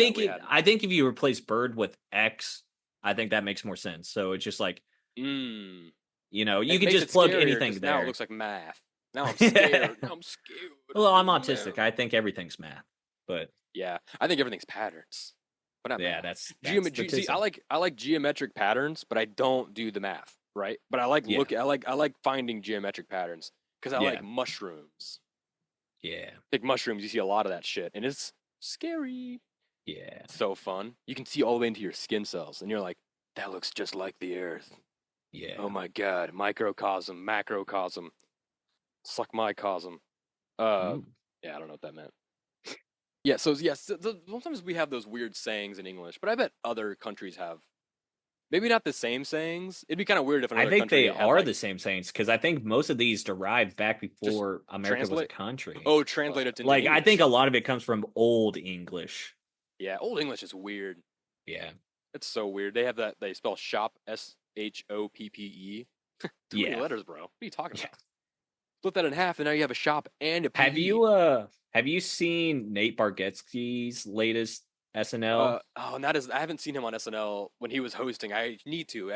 think if you replace bird with X, I think that makes more sense. So it's just like, you can just plug anything there. Now it looks like math. Now I'm scared. I'm scared. Well, I'm autistic. I think everything's math, but yeah, I think everything's patterns. But not yeah, math. that's See, I like geometric patterns, but I don't do the math. Right? But I like I like finding geometric patterns because I like mushrooms. Yeah, like mushrooms, you see a lot of that shit, and it's scary. Yeah, so fun. You can see all the way into your skin cells, and you're like, that looks just like the Earth. Yeah. Oh my god, microcosm, macrocosm. Suck my cosm. Yeah, I don't know what that meant. Yeah, so sometimes we have those weird sayings in English, but I bet other countries have maybe not the same sayings. It'd be kind of weird if another I think country they had, are like, the same sayings because I think most of these derived back before America was a translate? country. Oh, translate it to like English. I think a lot of it comes from Old English. Yeah, Old English is weird. Yeah, it's so weird. They have that. They spell shop SHOPPE. Too many letters, bro. What are you talking about? Split that in half, and now you have a shop and a PE. Have you seen Nate Bargatze's latest SNL? And that is, I haven't seen him on SNL when he was hosting. I need to.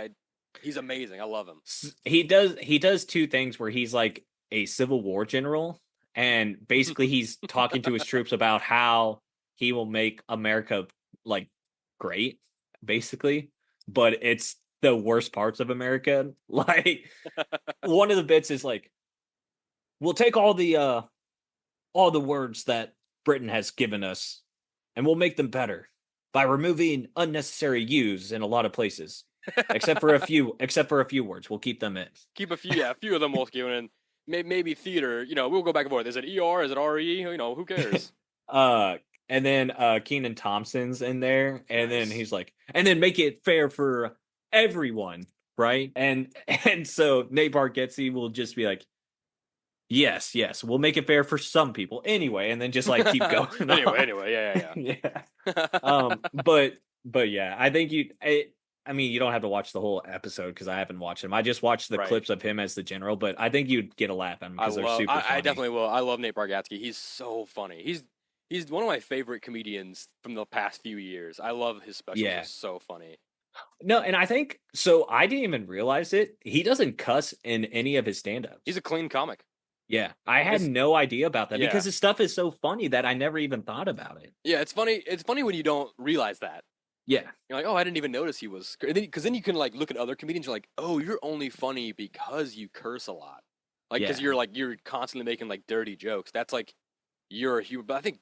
He's amazing. I love him. He does two things where he's like a Civil War general, and basically he's talking to his troops about how he will make America like great, basically, but it's the worst parts of America. Like one of the bits is like, we'll take all the words that Britain has given us, and we'll make them better by removing unnecessary U's in a lot of places, except for a few words. We'll keep them in. Keep a few, a few of them we'll keep in. Maybe theater. We'll go back and forth. Is it ER? Is it RE? Who cares? And then Kenan Thompson's in there, and then he's like, and then make it fair for everyone, right? And so Nate Bargatze will just be like, yes, we'll make it fair for some people anyway, and then just like keep going. anyway, yeah. But yeah, I think I mean, you don't have to watch the whole episode because I haven't watched them. I just watched the clips of him as the general, but I think you'd get a laugh at him because they're super funny. I definitely will. I love Nate Bargatze. He's so funny. He's one of my favorite comedians from the past few years. I love his specials. Yeah. It's so funny. No, and I think so. I didn't even realize it. He doesn't cuss in any of his stand-ups. He's a clean comic. Yeah, I had no idea about that because his stuff is so funny that I never even thought about it. Yeah, it's funny. It's funny when you don't realize that. Yeah, you're like, oh, I didn't even notice he was. Because then you can like look at other comedians. You're like, oh, you're only funny because you curse a lot. Like, because you're constantly making like dirty jokes. That's like you're a human. But I think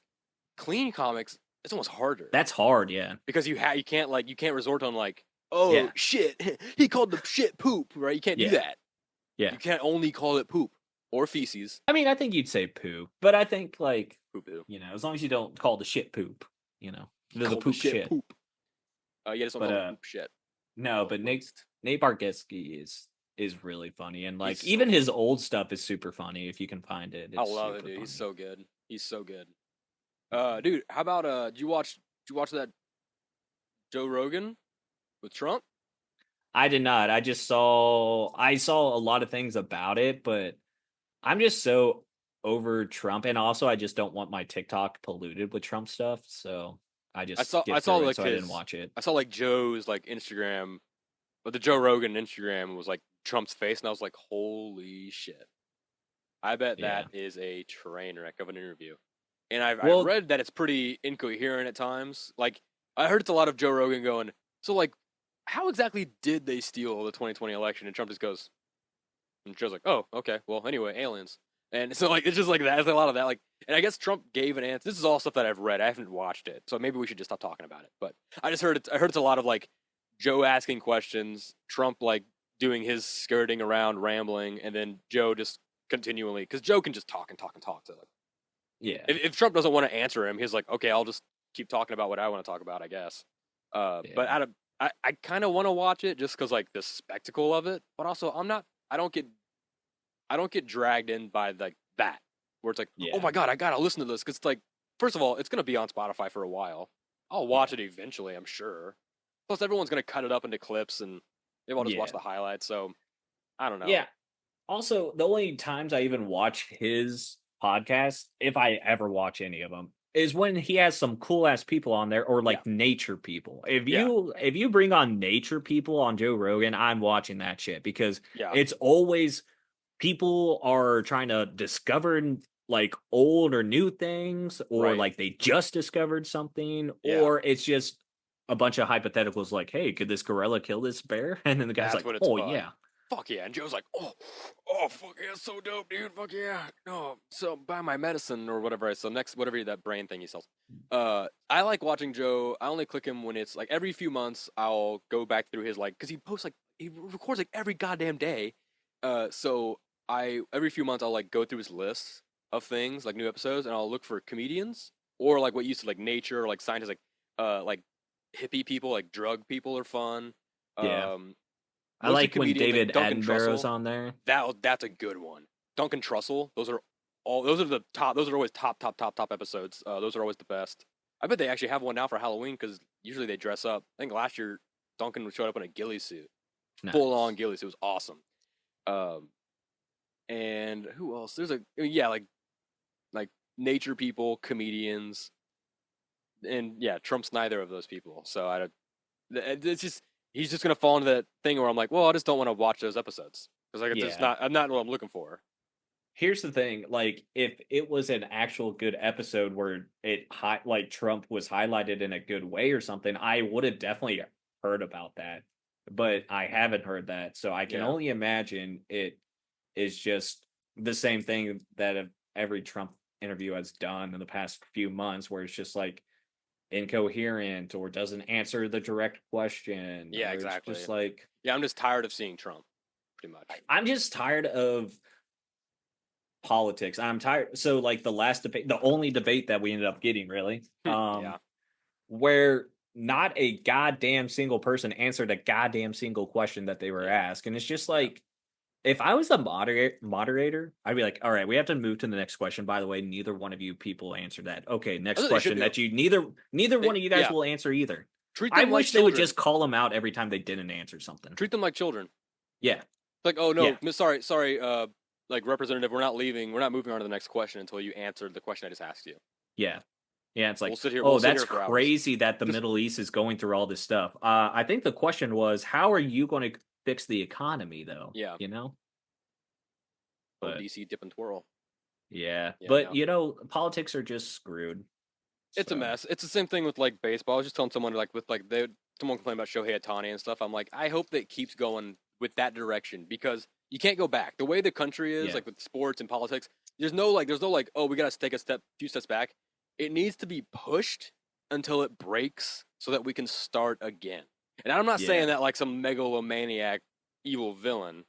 clean comics, it's almost harder. That's hard, yeah. Because you can't resort on like, oh shit, he called the shit poop, right? You can't do that. Yeah, you can't only call it poop or feces. I mean, I think you'd say poop, but I think like poo-poo. As long as you don't call the shit poop, the poop shit. Poop. Just don't call it poop shit. No, but Nate Bargatze is really funny, and like even his old stuff is super funny if you can find it. I love it, dude. Funny. He's so good. He's so good. Dude, how about did you watch that Joe Rogan with Trump? I did not. I saw a lot of things about it, but I'm just so over Trump, and also I just don't want my TikTok polluted with Trump stuff. So I saw like I didn't watch it. I saw like Joe's like Instagram, but the Joe Rogan Instagram was like Trump's face, and I was like, holy shit! I bet that is a train wreck of an interview. And I've read that it's pretty incoherent at times. Like I heard it's a lot of Joe Rogan going, so like, how exactly did they steal the 2020 election? And Trump just goes, and Joe's like, oh, okay, well, anyway, aliens. And so like, it's just like that. It's a lot of that. Like, and I guess Trump gave an answer. This is all stuff that I've read. I haven't watched it, so maybe we should just stop talking about it. But I just heard I heard it's a lot of like Joe asking questions, Trump like doing his skirting around, rambling, and then Joe just continually because Joe can just talk and talk and talk. So like, Yeah. if Trump doesn't want to answer him, he's like, okay, I'll just keep talking about what I want to talk about, I guess. But Yeah. I kind of want to watch it just because like the spectacle of it, but also I don't get dragged in by like that where it's like, oh Yeah. my god, I gotta listen to this because it's like, first of all, it's gonna be on Spotify for a while. I'll watch it eventually, I'm sure. Plus, everyone's gonna cut it up into clips and maybe I'll just watch Yeah. the highlights. So I don't know. Yeah. Also, the only times I even watch his podcast, if I ever watch any of them, is when he has some cool ass people on there or like nature people. Yeah. If you bring on nature people on Joe Rogan, I'm watching that shit because Yeah. it's always people are trying to discover like old or new things or Right. like they just discovered something Yeah. or it's just a bunch of hypotheticals like, hey, could this gorilla kill this bear? And then the guy's That's like, what it's oh about. yeah. Fuck yeah. And Joe's like, oh, fuck yeah, so dope, dude. Fuck yeah. No, so buy my medicine or whatever. So next, whatever that brain thing he sells. I like watching Joe. I only click him when it's like every few months I'll go back through his like, because he posts like, he records like every goddamn day. So every few months I'll like go through his list of things, like new episodes, and I'll look for comedians or like what used to like nature or like scientists, like hippie people, like drug people are fun. Yeah. I Mostly like when comedians like David Duncan Attenborough's Trussell. on there. That's a good one. Duncan Trussell. Those are the top. Those are always top episodes. Those are always the best. I bet they actually have one now for Halloween because usually they dress up. I think last year Duncan showed up in a ghillie suit, full on Nice. ghillie suit. It was awesome. And who else? There's like nature people, comedians, and yeah, Trump's neither of those people. So it's just he's just gonna fall into that thing where I'm like, well, I just don't want to watch those episodes because like it's just Yeah. I'm not what I'm looking for. Here's the thing, like if it was an actual good episode where like Trump was highlighted in a good way or something, I would have definitely heard about that. But I haven't heard that, so I can Yeah. only imagine it is just the same thing that every Trump interview has done in the past few months, where it's just like incoherent or doesn't answer the direct question. Yeah, Or it's exactly. just like Yeah, I'm just tired of seeing Trump, pretty much. I'm just tired of politics. I'm tired. So like the last debate, the only debate that we ended up getting really, Yeah. where not a goddamn single person answered a goddamn single question that they were Yeah. asked. And it's just like, if I was the moderator, I'd be like, all right, we have to move to the next question. By the way, neither one of you people answered that. Okay, next That's what they should question that do. you neither one of you guys Yeah. will answer either. Treat I them like wish they would children. just call them out every time they didn't answer something. Treat them like children. Yeah. Like, oh no, Yeah. sorry, like representative, we're not leaving. We're not moving on to the next question until you answered the question I just asked you. Yeah. Yeah, it's like, We'll sit here. oh, We'll sit that's here for hours. crazy that the Just- Middle East is going through all this stuff. I think the question was, how are you going to fix the economy, though? Yeah. You know? Oh, But, DC dip and twirl. yeah. Yeah, But, no. you know, politics are just screwed. It's a So, mess. It's the same thing with like baseball. I was just telling someone like someone complained about Shohei Ohtani and stuff. I'm like, I hope that it keeps going with that direction because you can't go back. The way the country is, Yeah. like with sports and politics, there's no like, oh, we gotta take few steps back. It needs to be pushed until it breaks so that we can start again. And I'm not Yeah. saying that like some megalomaniac evil villain,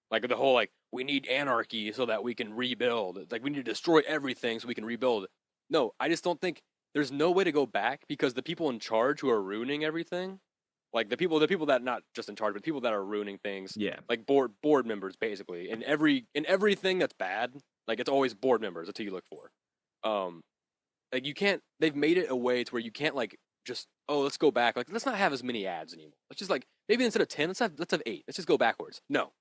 like the whole like we need anarchy so that we can rebuild. It's like we need to destroy everything so we can rebuild. No, I just don't think there's no way to go back because the people in charge who are ruining everything, like the people that not just in charge, but people that are ruining things, yeah. like board members basically, in everything that's bad, like it's always board members. That's who you look for. Like you can't. They've made it a way to where you can't like just let's go back. Like let's not have as many ads anymore. Let's just like maybe instead of 10, let's have 8. Let's just go backwards. No,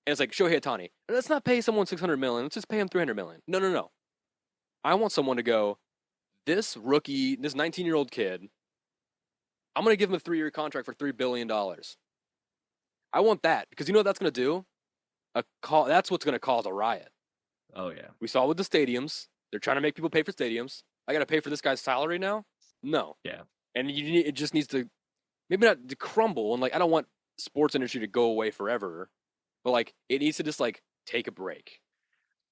and it's like Shohei Ohtani. Let's not pay someone $600 million. Let's just pay him $300 million. No. I want someone to go. This rookie, this 19-year-old kid, I'm going to give him a 3-year contract for $3 billion. I want that because you know what that's going to do? That's what's going to cause a riot. Oh, yeah. We saw with the stadiums. They're trying to make people pay for stadiums. I got to pay for this guy's salary now? No. Yeah. and it just needs to maybe not to crumble. And like I don't want sports industry to go away forever, but like it needs to just like take a break.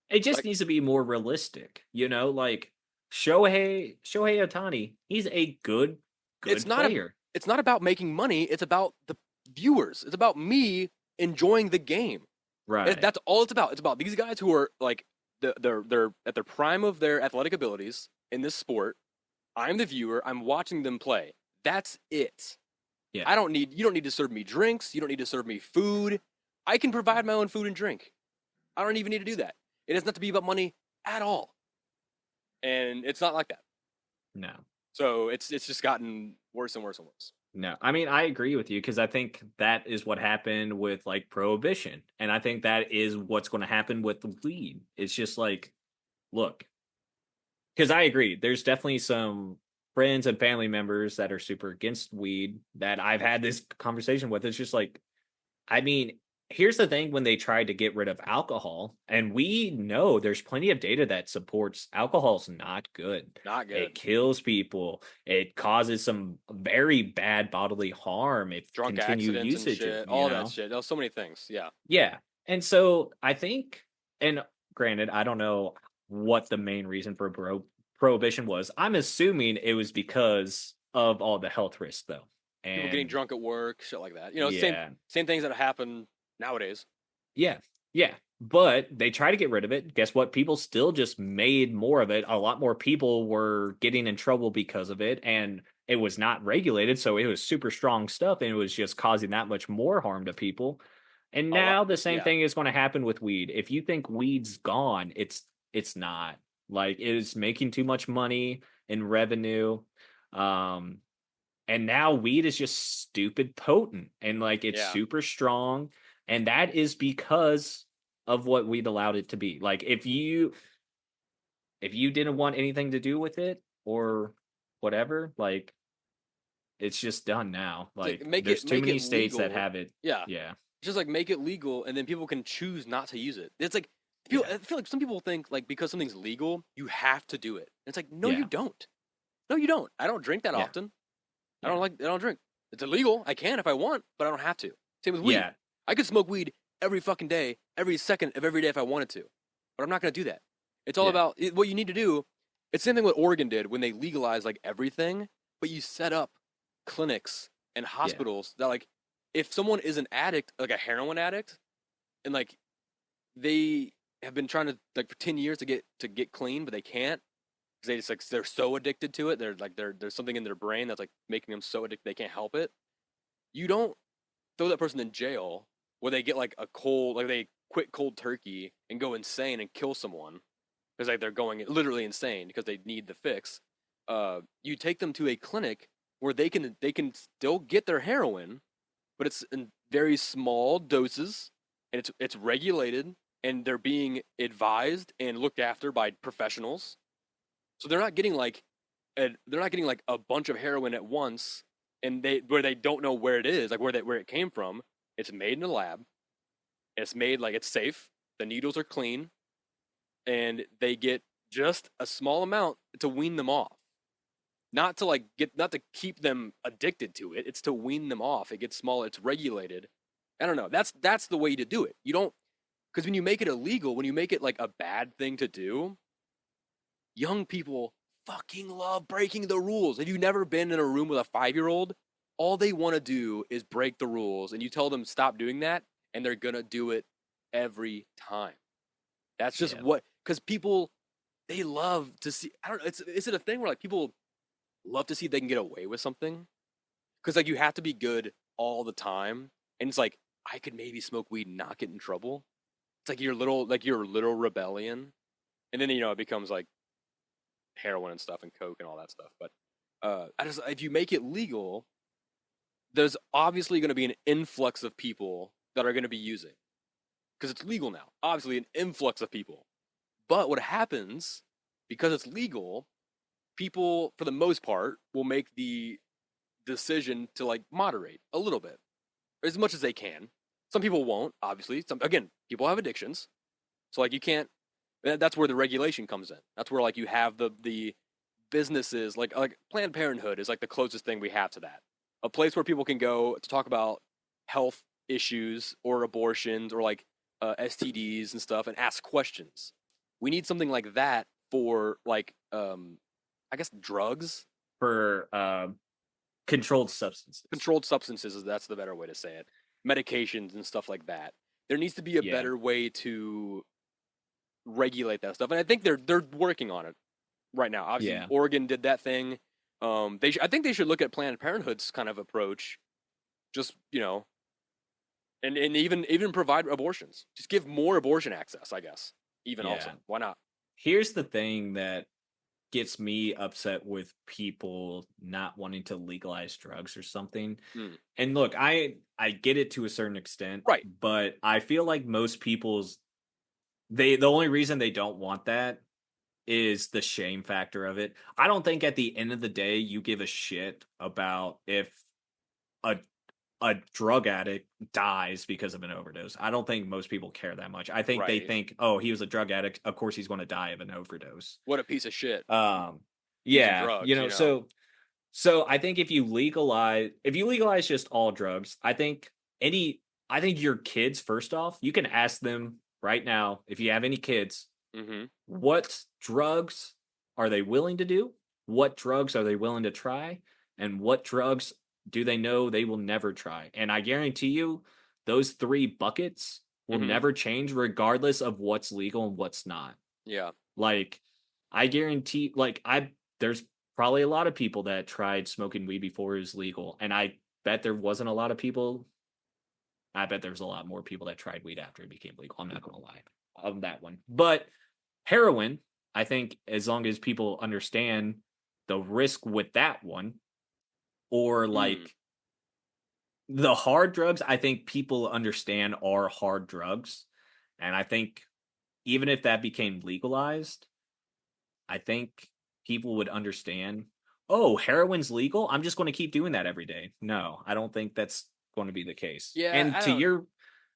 It just Like needs to be more realistic, you know. Like Shohei Otani, he's a it's good not a player, it's not about making money. It's about the viewers. It's about me enjoying the game. right? That's all it's about. It's about these guys who are like they're at their prime of their athletic abilities in this sport. I'm the viewer. I'm watching them play. That's it. Yeah, I don't need you don't need to serve me drinks. You don't need to serve me food. I can provide my own food and drink. I don't even need to do that. It doesn't have to be about money at all. And it's not like that. no. So it's just gotten worse and worse and worse. No, I mean, I agree with you because I think that is what happened with like prohibition. And I think that is what's going to happen with the weed. It's just like, look, because I agree, there's definitely some friends and family members that are super against weed that I've had this conversation with. It's just like, I mean, here's the thing when they tried to get rid of alcohol, and we know there's plenty of data that supports alcohol's not good. Not It good. kills people. It causes some very bad bodily harm if Drunk continued accidents and usage, shit. you All that know? shit. There's so many things. Yeah. Yeah. And so I think, and granted, I don't know what the main reason for prohibition was. I'm assuming it was because of all the health risks, though. People getting And drunk at work, shit like that. yeah, Same things that happen nowadays. yeah, yeah. But they try to get rid of it. Guess what? People still just made more of it. A lot more people were getting in trouble because of it, and it was not regulated. So it was super strong stuff, and it was just causing that much more harm to people. And A lot. now the same Yeah. thing is going to happen with weed. If you think weed's gone, it's not. Like it is making too much money in revenue. Um, and now weed is just stupid potent and like it's Yeah. super strong. And that is because of what we'd allowed it to be. Like if you didn't want anything to do with it or whatever, like it's just done now. It's like Like there's too make it many states that legal. have it. Yeah. Yeah. Just like make it legal and then people can choose not to use it. It's like people Yeah. I feel like some people think like because something's legal, you have to do it. It's like no you Yeah. don't. No you don't. I don't drink that Yeah. often. Yeah. I don't drink. It's illegal. I can if I want, but I don't have to. Same with weed. Yeah. I could smoke weed every fucking day, every second of every day if I wanted to. But I'm not going to do that. It's all Yeah. about what you need to do. It's the same thing what Oregon did when they legalized like everything, but you set up clinics and hospitals that like if someone is an addict, like a heroin addict, and like they have been trying to like for 10 years to get clean, but they can't because they just like they're so addicted to it. They're like there's something in their brain that's like making them so addicted they can't help it. You don't throw that person in jail where they get like a cold, like they quit cold turkey and go insane and kill someone because like they're going literally insane because they need the fix. You take them to a clinic where they can still get their heroin, but it's in very small doses and it's regulated and they're being advised and looked after by professionals. So they're not getting like a bunch of heroin at once and they don't know where it is, like where it came from. It's made in a lab. It's made like it's safe. The needles are clean, and they get just a small amount to wean them off. Not to keep them addicted to it. It's to wean them off. It gets smaller. It's regulated. I don't know. That's the way to do it. You don't because when you make it illegal, when you make it like a bad thing to do, young people fucking love breaking the rules. Have you never been in a room with a 5-year-old? All they want to do is break the rules, and you tell them stop doing that, and they're gonna do it every time. That's just Yeah. because people they love to see. I don't know. Is it a thing where like people love to see if they can get away with something? Because like you have to be good all the time, and it's like I could maybe smoke weed and not get in trouble. It's like your little rebellion, and then it becomes like heroin and stuff and coke and all that stuff. But if you make it legal, there's obviously going to be an influx of people that are going to be using because it's legal now. Obviously, an influx of people. But what happens because it's legal, people for the most part will make the decision to like moderate a little bit, as much as they can. Some people won't, obviously. People have addictions, so like you can't. That's where the regulation comes in. That's where like you have the businesses like Planned Parenthood is like the closest thing we have to that. A place where people can go to talk about health issues or abortions or like STDs and stuff and ask questions. We need something like that for like I guess drugs, For controlled substances. controlled substances, that's the better way to say it. Medications and stuff like that. There needs to be a Yeah. better way to regulate that stuff, and I think they're working on it right now. Obviously, Yeah. Oregon did that thing. I think they should look at Planned Parenthood's kind of approach. Just and even provide abortions. Just give more abortion access, I guess. Even Yeah. also, why not? Here's the thing that gets me upset with people not wanting to legalize drugs or something. Mm. And look, I get it to a certain extent, Right. but I feel like most people's the only reason they don't want that is the shame factor of it. I don't think at the end of the day you give a shit about if a a drug addict dies because of an overdose. I don't think most people care that much. I think they Right. think, "Oh, he was a drug addict, of course he's going to die of an overdose." What a piece of shit. Using Yeah, drugs, so I think if you legalize just all drugs, I think your kids, first off, you can ask them right now, if you have any kids, Mm-hmm. what drugs are they willing to do? What drugs are they willing to try? And what drugs do they know they will never try? And I guarantee you, those three buckets will Mm-hmm. never change regardless of what's legal and what's not. Yeah. Like, I guarantee, there's probably a lot of people that tried smoking weed before it was legal. And I bet there wasn't a lot of people. I bet there's a lot more people that tried weed after it became legal. I'm not going to lie on that one. But heroin, I think as long as people understand the risk with that one, or like the hard drugs, I think people understand are hard drugs. And I think even if that became legalized, I think people would understand, oh, heroin's legal. I'm just going to keep doing that every day. No, I don't think that's going to be the case. Yeah. And I to don't. your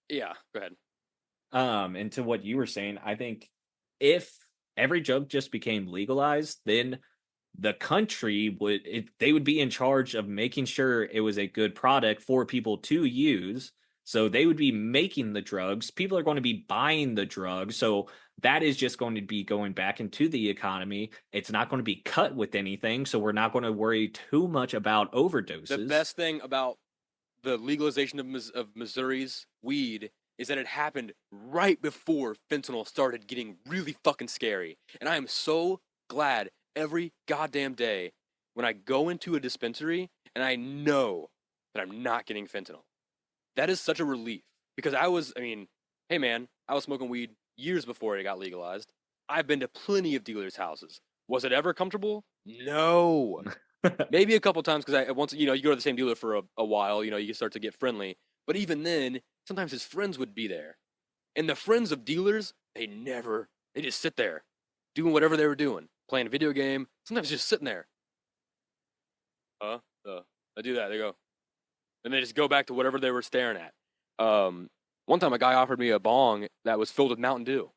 Yeah. Go ahead. and to what you were saying, I think if every drug just became legalized, then the country they would be in charge of making sure it was a good product for people to use. So they would be making the drugs. People are going to be buying the drugs. So that is just going to be going back into the economy. It's not going to be cut with anything. So we're not going to worry too much about overdoses. The best thing about the legalization of Missouri's weed is that it happened right before fentanyl started getting really fucking scary. And I am so glad every goddamn day when I go into a dispensary and I know that I'm not getting fentanyl. That is such a relief because hey man, I was smoking weed years before it got legalized. I've been to plenty of dealers' houses. Was it ever comfortable? No. Maybe a couple times because once you go to the same dealer for a while, you start to get friendly. But even then, sometimes his friends would be there, and the friends of dealers, they just sit there, doing whatever they were doing, playing a video game. Sometimes just sitting there. I do that. They go, and they just go back to whatever they were staring at. One time a guy offered me a bong that was filled with Mountain Dew.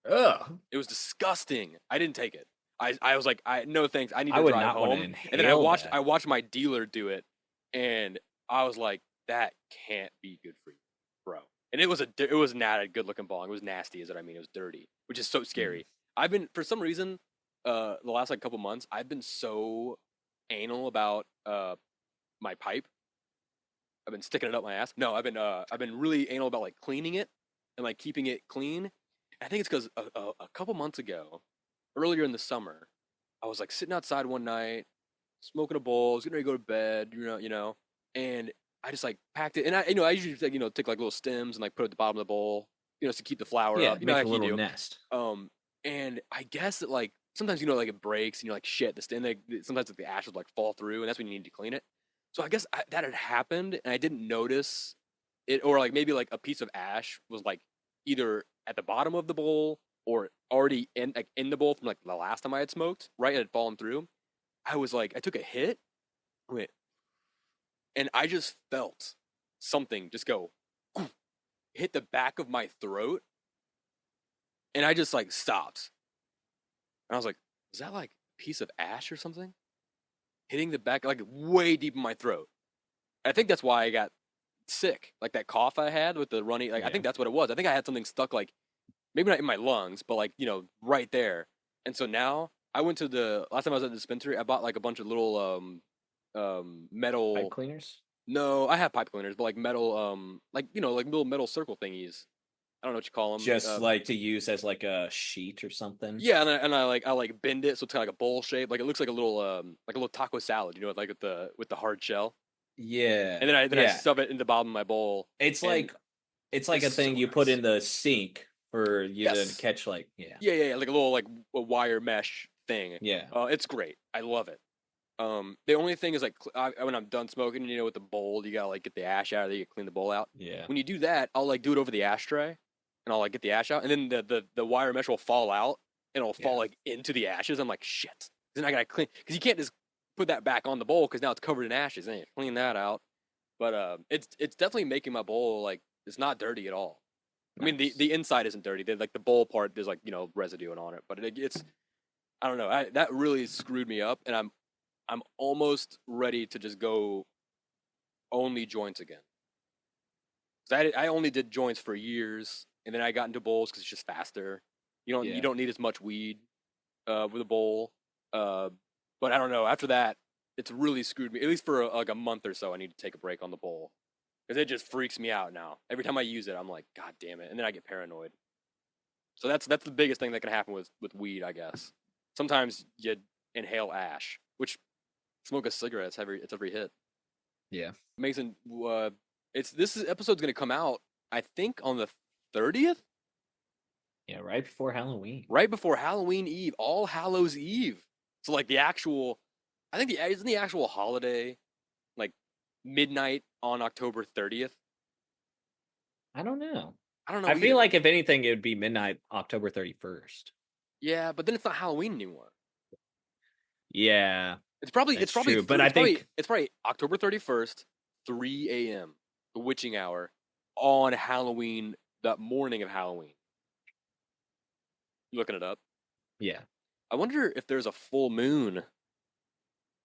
Ugh. It was disgusting. I didn't take it. I was like, no thanks. I need to I would drive not want to home. inhale And then that. I watched my dealer do it, and I was like, that can't be good for you, bro. And it was not a good looking bong. It was nasty, is what I mean. It was dirty, which is so scary. I've been, for some reason, the last like couple months, I've been so anal about my pipe. I've been sticking it up my ass. No, I've been really anal about like cleaning it and like keeping it clean. I think it's because a couple months ago, earlier in the summer, I was like sitting outside one night, smoking a bowl, I was getting ready to go to bed, and I just like packed it, and I usually take like little stems and like put it at the bottom of the bowl, to keep the flour Yeah, up, make like a you little do. nest. And I guess that like sometimes like it breaks, and you're like shit, the stem, sometimes like the ash would like fall through, and that's when you need to clean it. So I guess that had happened, and I didn't notice it, or like maybe like a piece of ash was like either at the bottom of the bowl or already in the bowl from like the last time I had smoked, right? It had fallen through. I was like, I took a hit, went, and I just felt something just go hit the back of my throat, and I just like stopped. And I was like, is that like piece of ash or something hitting the back, like way deep in my throat. I think that's why I got sick, like that cough I had with the runny. Like I Yeah. think that's what it was. I think I had something stuck, like maybe not in my lungs, but like right there. And so now I went to the last time I was at the dispensary. I bought like a bunch of little Pipe metal. cleaners? No, I have pipe cleaners, but like metal like like little metal circle thingies. I don't know what you call them. Just like to use as like a sheet or something. Yeah, and I like bend it so it's kind of like a bowl shape. Like it looks like a little taco salad, like with the hard shell. Yeah. And then I Yeah. shove it in the bottom of my bowl, It's and like it's like it's a thing so you put nice. in the sink for you to Yes. catch like yeah. Yeah, like a little like a wire mesh thing. Yeah. It's great. I love it. The only thing is like when I'm done smoking, with the bowl, you gotta like get the ash out of there, you clean the bowl out. Yeah. When you do that, I'll like do it over the ashtray, and I'll like get the ash out, and then the wire mesh will fall out, and it'll fall Yeah. like into the ashes. I'm like shit. Then I gotta clean because you can't just put that back on the bowl because now it's covered in ashes. And clean that out. But it's definitely making my bowl like it's not dirty at all. I mean Nice. the inside isn't dirty. Like the bowl part, there's like residue on it, but it's I don't know. That really screwed me up, and I'm almost ready to just go only joints again. 'Cause I only did joints for years, and then I got into bowls because it's just faster. You Yeah. don't need as much weed with a bowl. But I don't know. After that, it's really screwed me. At least for like a month or so, I need to take a break on the bowl because it just freaks me out now. Every time I use it, I'm like, God damn it, and then I get paranoid. So that's the biggest thing that can happen with weed, I guess. Sometimes you inhale ash, which smoke a cigarette. It's every hit. Yeah. Mason, this episode's gonna come out, I think, on the 30th, Yeah, right before Halloween. right before Halloween Eve, All Hallows Eve. So like the actual, I think isn't the actual holiday like midnight on October 30th? I don't know. I don't know I feel either. like if anything, it would be midnight October 31st. Yeah, but then it's not Halloween anymore. Yeah, It's probably that's true. But I it's probably think it's probably October 31st, 3 a.m. the witching hour on Halloween, that morning of Halloween. You looking it up? yeah. I wonder if there's a full moon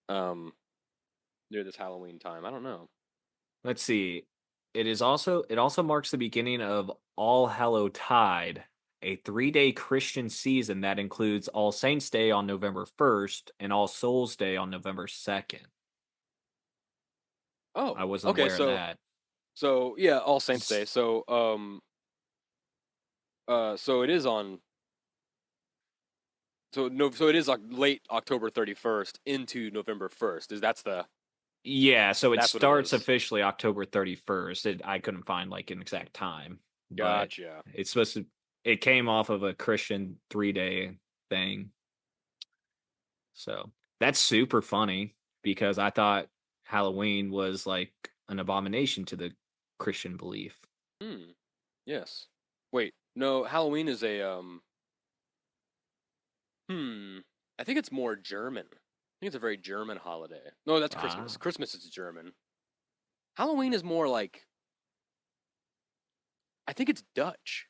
near this Halloween time. I don't know. Let's see. It also marks the beginning of All Hallow Tide, a 3-day Christian season that includes All Saints Day on November 1st and All Souls Day on November 2nd. Oh, I wasn't okay. aware of that. So yeah, All Saints Day. So so it is on. So no, so it is like late October 31st into November 1st. Yeah, so it That's what it starts is. officially October 31st. I couldn't find like an exact time, but Gotcha. it's supposed to it came off of a Christian 3-day thing. So that's super funny because I thought Halloween was like an abomination to the Christian belief. Hmm. Yes. Wait. No, Halloween is a Hmm. I think it's more German. I think it's a very German holiday. No, that's Christmas. Ah, Christmas is German. Halloween is more like I think it's Dutch.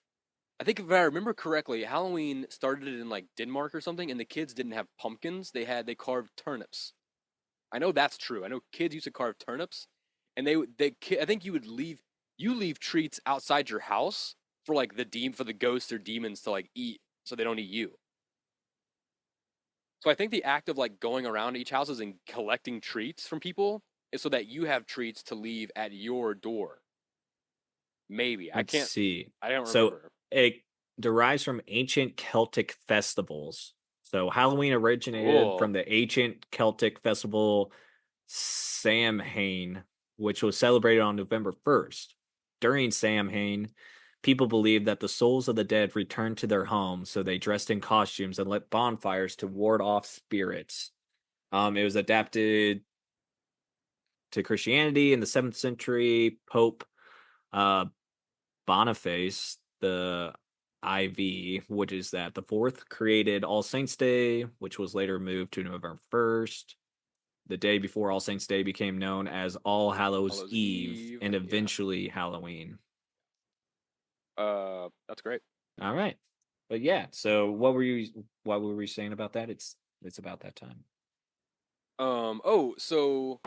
I think if I remember correctly, Halloween started in like Denmark or something, and the kids didn't have pumpkins. They carved turnips. I know that's true. I know kids used to carve turnips, and I think you leave treats outside your house for like for the ghosts or demons to like eat, so they don't eat you. So I think the act of like going around each houses and collecting treats from people is so that you have treats to leave at your door. Maybe I let's can't. see. I don't So remember. it derives from ancient Celtic festivals. So Halloween originated Cool. from the ancient Celtic festival Samhain, which was celebrated on November 1st. During Samhain, people believed that the souls of the dead returned to their homes, so they dressed in costumes and lit bonfires to ward off spirits. It was adapted to Christianity in the 7th century. Pope uh, Boniface the IV, which is that the fourth, created All Saints Day, which was later moved to November 1st. The day before All Saints Day became known as All Hallows Hallows Eve Eve. and Yeah. eventually Halloween. That's great. All right. But yeah, so what were you saying about that? It's it's about that time. Oh, so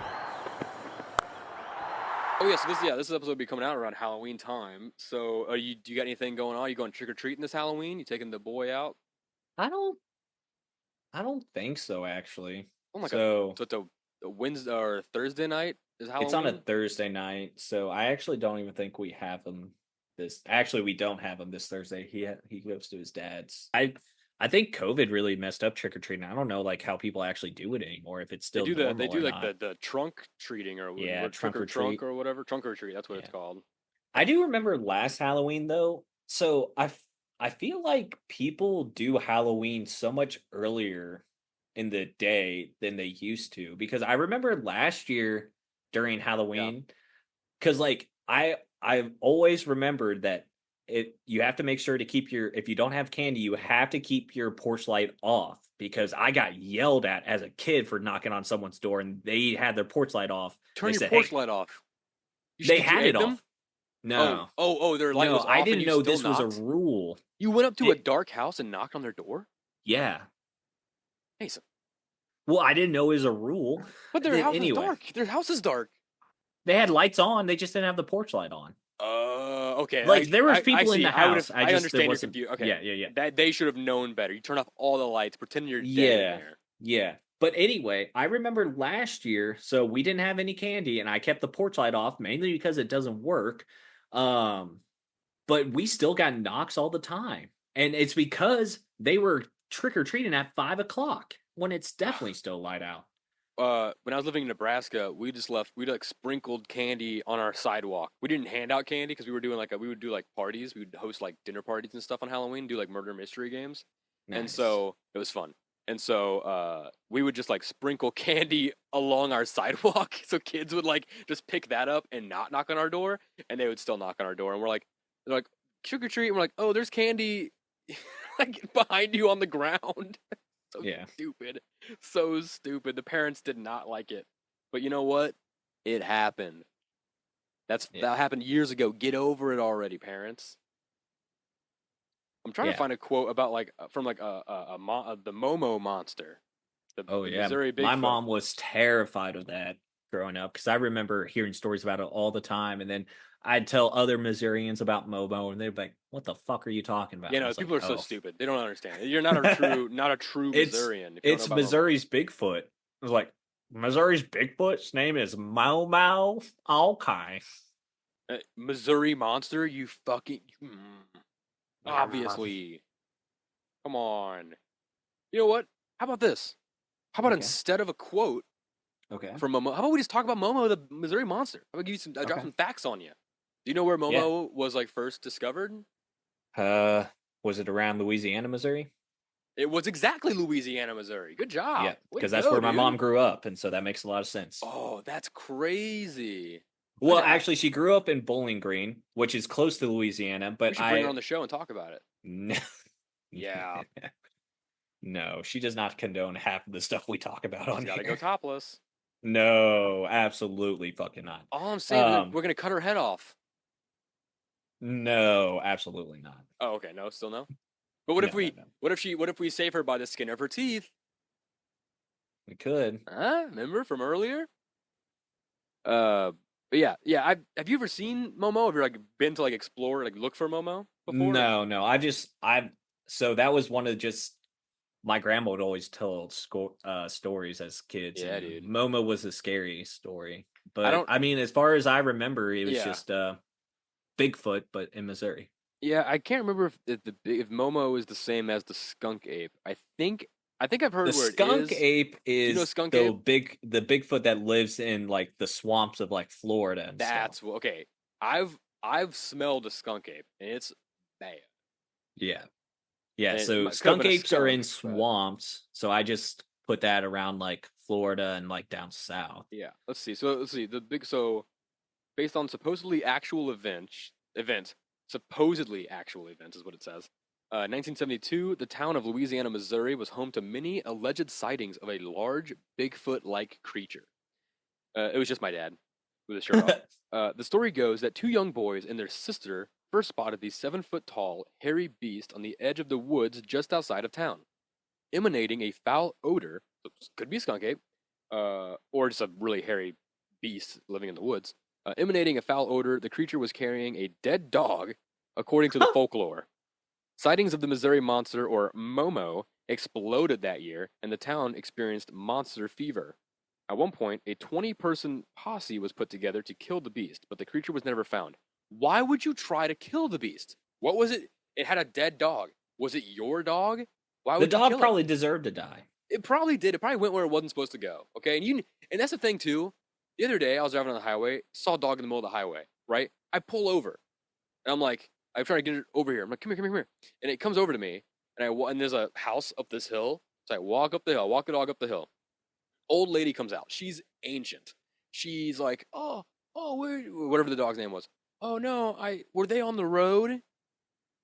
oh yeah, so this episode will be coming out around Halloween time. So, do you got anything going on? You going trick or treating this Halloween? You taking the boy out? I don't I don't think so actually. Oh my god! So So it's a Wednesday or Thursday night is it's on a Halloween. Thursday night, so I actually don't even think we have him this. Actually, we don't have him this Thursday. He goes to his dad's. I think COVID really messed up trick or treating. I don't know like how people actually do it anymore, if it's still They normal do or like not. the trunk treating or Yeah, trick trunk or or trunk treat. or whatever trunk or treat. That's what it's Yeah, called. I do remember last Halloween though. So I feel like people do Halloween so much earlier in the day than they used to, because I remember last year during Yeah. Halloween, because like I've always remembered that you have to make sure to keep your, if you don't have candy, you have to keep your porch light off, because I got yelled at as a kid for knocking on someone's door and they had their porch light off. Turn They your said, porch "Hey," light off. they Did you had it egg them? off. No, Their light no, was I off and didn't you know still this was a knocked? rule. You went up to a It, dark house and knocked on their door? yeah. Hey, Well, I didn't know it was a rule. but their Then house is anyway, dark. Their house is dark. they had lights on. They just didn't have the porch light on. Okay. Like there was I people in see. the house. I There understand your wasn't. confusion. Okay. Yeah, yeah, yeah. That they should have known better. You turn off all the lights, pretend you're dead in Yeah, there. yeah. But anyway, I remember last year, so we didn't have any candy, and I kept the porch light off mainly because it doesn't work. Um, but we still got knocks all the time, and it's because they were trick or treating at 5 o'clock when it's definitely still light out. When I was living in Nebraska, we like sprinkled candy on our sidewalk. We didn't hand out candy because we were doing we would do like parties. We would host like dinner parties and stuff on Halloween, do like murder mystery games. And Nice. so it was fun. And so we would just like sprinkle candy along our sidewalk. So kids would like just pick that up and not knock on our door, and they would still knock on our door. And they're like, trick or treat. And we're like, oh, there's candy like behind you on the ground. So Yeah. stupid. So stupid. The parents did not like it. But you know what? It happened. Yeah. That happened years ago. Get over it already, parents. I'm trying to Yeah. find a quote about from the Momo monster, Oh the yeah. Missouri My Bigfoot. mom was terrified of that growing up, because I remember hearing stories about it all the time, and then I'd tell other Missourians about Momo, and they'd be like, "What the fuck are you talking about?" You And I know, was like, people are so "Oh, stupid. They don't understand. You're not a true it's Missourian if you don't know it's about Momo. Missouri's Bigfoot." I was like, "Missouri's Bigfoot's name is Mau Mau." Okay. Missouri monster, you fucking obviously. Come on. You know what? How about this? How about Okay. instead of a quote Okay. from Momo, how about we just talk about Momo the Missouri monster? How about give you drop Okay. some facts on you? Do you know where Yeah. Momo was like first discovered? Was it around Louisiana, Missouri? It was exactly Louisiana, Missouri. Good job. Yeah, Way to because that's go, where my dude. mom grew up, and so that makes a lot of sense. Oh, that's crazy. Well, actually, she grew up in Bowling Green, which is close to Louisiana. But we should bring her on the show and talk about it. No, Yeah. no, she does not condone half of the stuff we talk about on She's got to here. go topless. No, absolutely fucking not. All I'm saying, we're gonna cut her head off. No, absolutely not. Oh, okay. No, still no. But what if we? No. What if we save her by the skin of her teeth? We could. Remember from earlier? But yeah. Have you ever seen Momo? Have you like been to like explore, like look for Momo before? No. So that was one of just my grandma would always tell stories as kids. Yeah, and dude. Momo was a scary story, but I mean, as far as I remember, it was just Bigfoot, but in Missouri. Yeah, I can't remember if Momo is the same as the skunk ape. I think I've heard The where skunk it is. ape is you know skunk the ape? the Bigfoot that lives in like the swamps of like Florida and That's stuff. okay. I've smelled a skunk ape and it's bad. Yeah. Yeah, And so it could've skunk been a apes are in skunk, but- swamps, so I just put that around like Florida and like down south. Yeah, let's see. Based on supposedly actual events, supposedly actual events is what it says. 1972, the town of Louisiana, Missouri was home to many alleged sightings of a large Bigfoot-like creature. It was just my dad with his shirt off. The story goes that two young boys and their sister first spotted the 7-foot-tall, hairy beast on the edge of the woods just outside of town. emanating a foul odor. Could be a skunk ape, or just a really hairy beast living in the woods. Emanating a foul odor, the creature was carrying a dead dog, according to the folklore. Sightings of the Missouri monster, or Momo, exploded that year, and the town experienced monster fever. At one point, a 20-person posse was put together to kill the beast, but the creature was never found. Why would you try to kill the beast? What was it? It had a dead dog. Was it your dog? Why The would you dog kill probably it? deserved to die. It probably did. It probably went where it wasn't supposed to go. Okay, and that's the thing too. The other day, I was driving on the highway, saw a dog in the middle of the highway. Right, I pull over, and I'm trying to get it over here. I'm like, come here, come here, come here, and it comes over to me, and there's a house up this hill. So I walk up the hill, walk the dog up the hill. Old lady comes out. She's ancient. She's like, whatever the dog's name was. Oh no, were they on the road?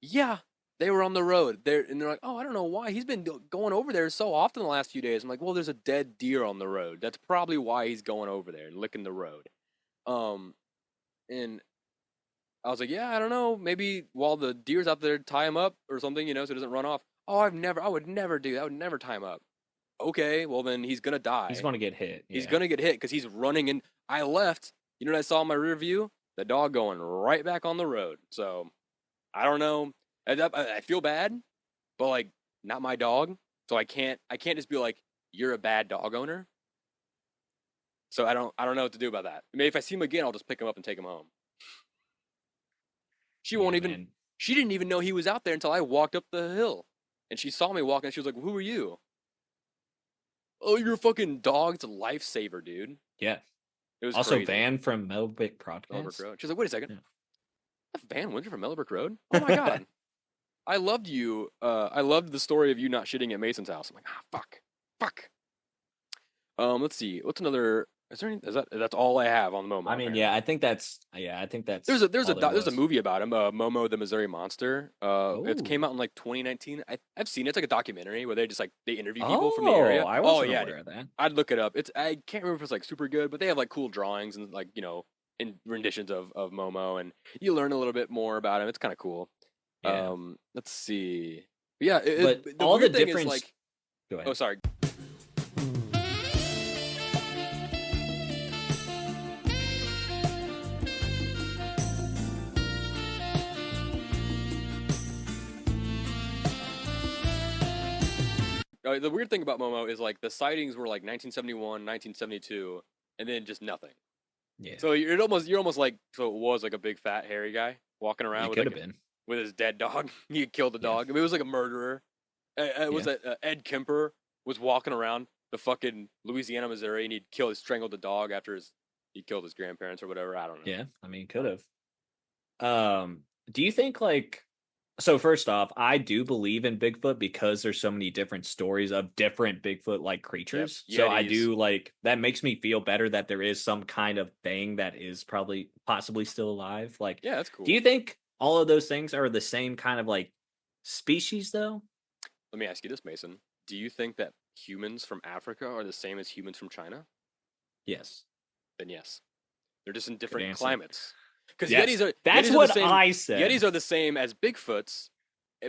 Yeah, they were on the road. They're like, oh, I don't know why. He's been going over there so often the last few days. I'm like, well, there's a dead deer on the road. That's probably why he's going over there and licking the road. And I was like, yeah, I don't know. Maybe while the deer's out there, tie him up or something, so it doesn't run off. Oh, I would never do that. I would never tie him up. Okay, well then he's gonna die. He's going to get hit. He's Yeah. gonna get hit because he's running in. I left. You know what I saw in my rear view? The dog going right back on the road. So I don't know. I feel bad, but like not my dog. So I can't just be like, you're a bad dog owner. So I don't know what to do about that. Maybe if I see him again, I'll just pick him up and take him home. She won't even. Man. She didn't even know he was out there until I walked up the hill, and she saw me walking. And she was like, "Who are you?" Oh, you're a fucking dog. It's a lifesaver, dude. Yeah. It was Also, crazy. Van from Mellow Brick Mellow Road. Brick Road. She's like, wait a second. Yeah. That's Van Winter from Mellow Brick Road? Oh my god. I loved you. I loved the story of you not shitting at Mason's house. I'm like, fuck. Let's see. What's another? Is there any? That's all I have on the Momo. I mean, yeah, I think that's. There's a all there was. movie about him, Momo the Missouri Monster. It came Ooh. out in like 2019. I've seen it. It's like a documentary where they just like they interview people from the area. I wasn't yeah, aware of that. I'd look it up. I can't remember if it's like super good, but they have like cool drawings and like in renditions of Momo, and you learn a little bit more about him. It's kind of cool. Yeah. Let's see. But yeah, But the all the weird thing is, difference. like, Go ahead. oh, sorry. The weird thing about Momo is like the sightings were like 1971, 1972, and then just nothing. Yeah. So you're almost like, so it was like a big fat hairy guy walking around It with could like have been. with his dead dog. He killed the Yeah. dog. I mean, it was like a murderer. It was Ed Kemper was walking around the fucking Louisiana, Missouri, and he'd strangled the dog after he killed his grandparents or whatever. I don't know. Yeah. I mean, could have. Do you think like? So first off, I do believe in Bigfoot because there's so many different stories of different Bigfoot like creatures. Yep. So I Yetis. do like that makes me feel better that there is some kind of thing that is probably possibly still alive. Like, Yeah, that's cool. do you think all of those things are the same kind of like species though? Let me ask you this, Mason. Do you think that humans from Africa are the same as humans from China? Yes. Then yes. They're just in different answer. climates. Because Yes. Yetis are That's Yetis are what the same, I said. Yetis are the same as Bigfoots,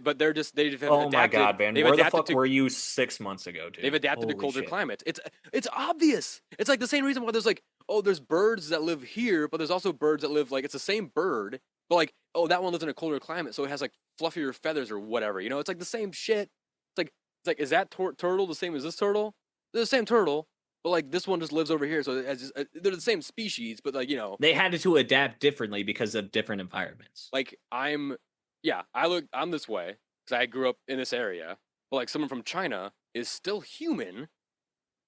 but they've adapted. Oh my god, Van! They've Where the adapted fuck were you 6 months ago, dude? They've adapted to Holy colder shit. climates. It's obvious. It's like the same reason why there's like, oh, there's birds that live here, but there's also birds that live like it's the same bird, but like, oh, that one lives in a colder climate, so it has like fluffier feathers or whatever. It's like the same shit. It's like is that turtle the same as this turtle? They're the same turtle, but like this one just lives over here, so they're the same species, but like They had to adapt differently because of different environments. like I'm this way because I grew up in this area, but like someone from China is still human,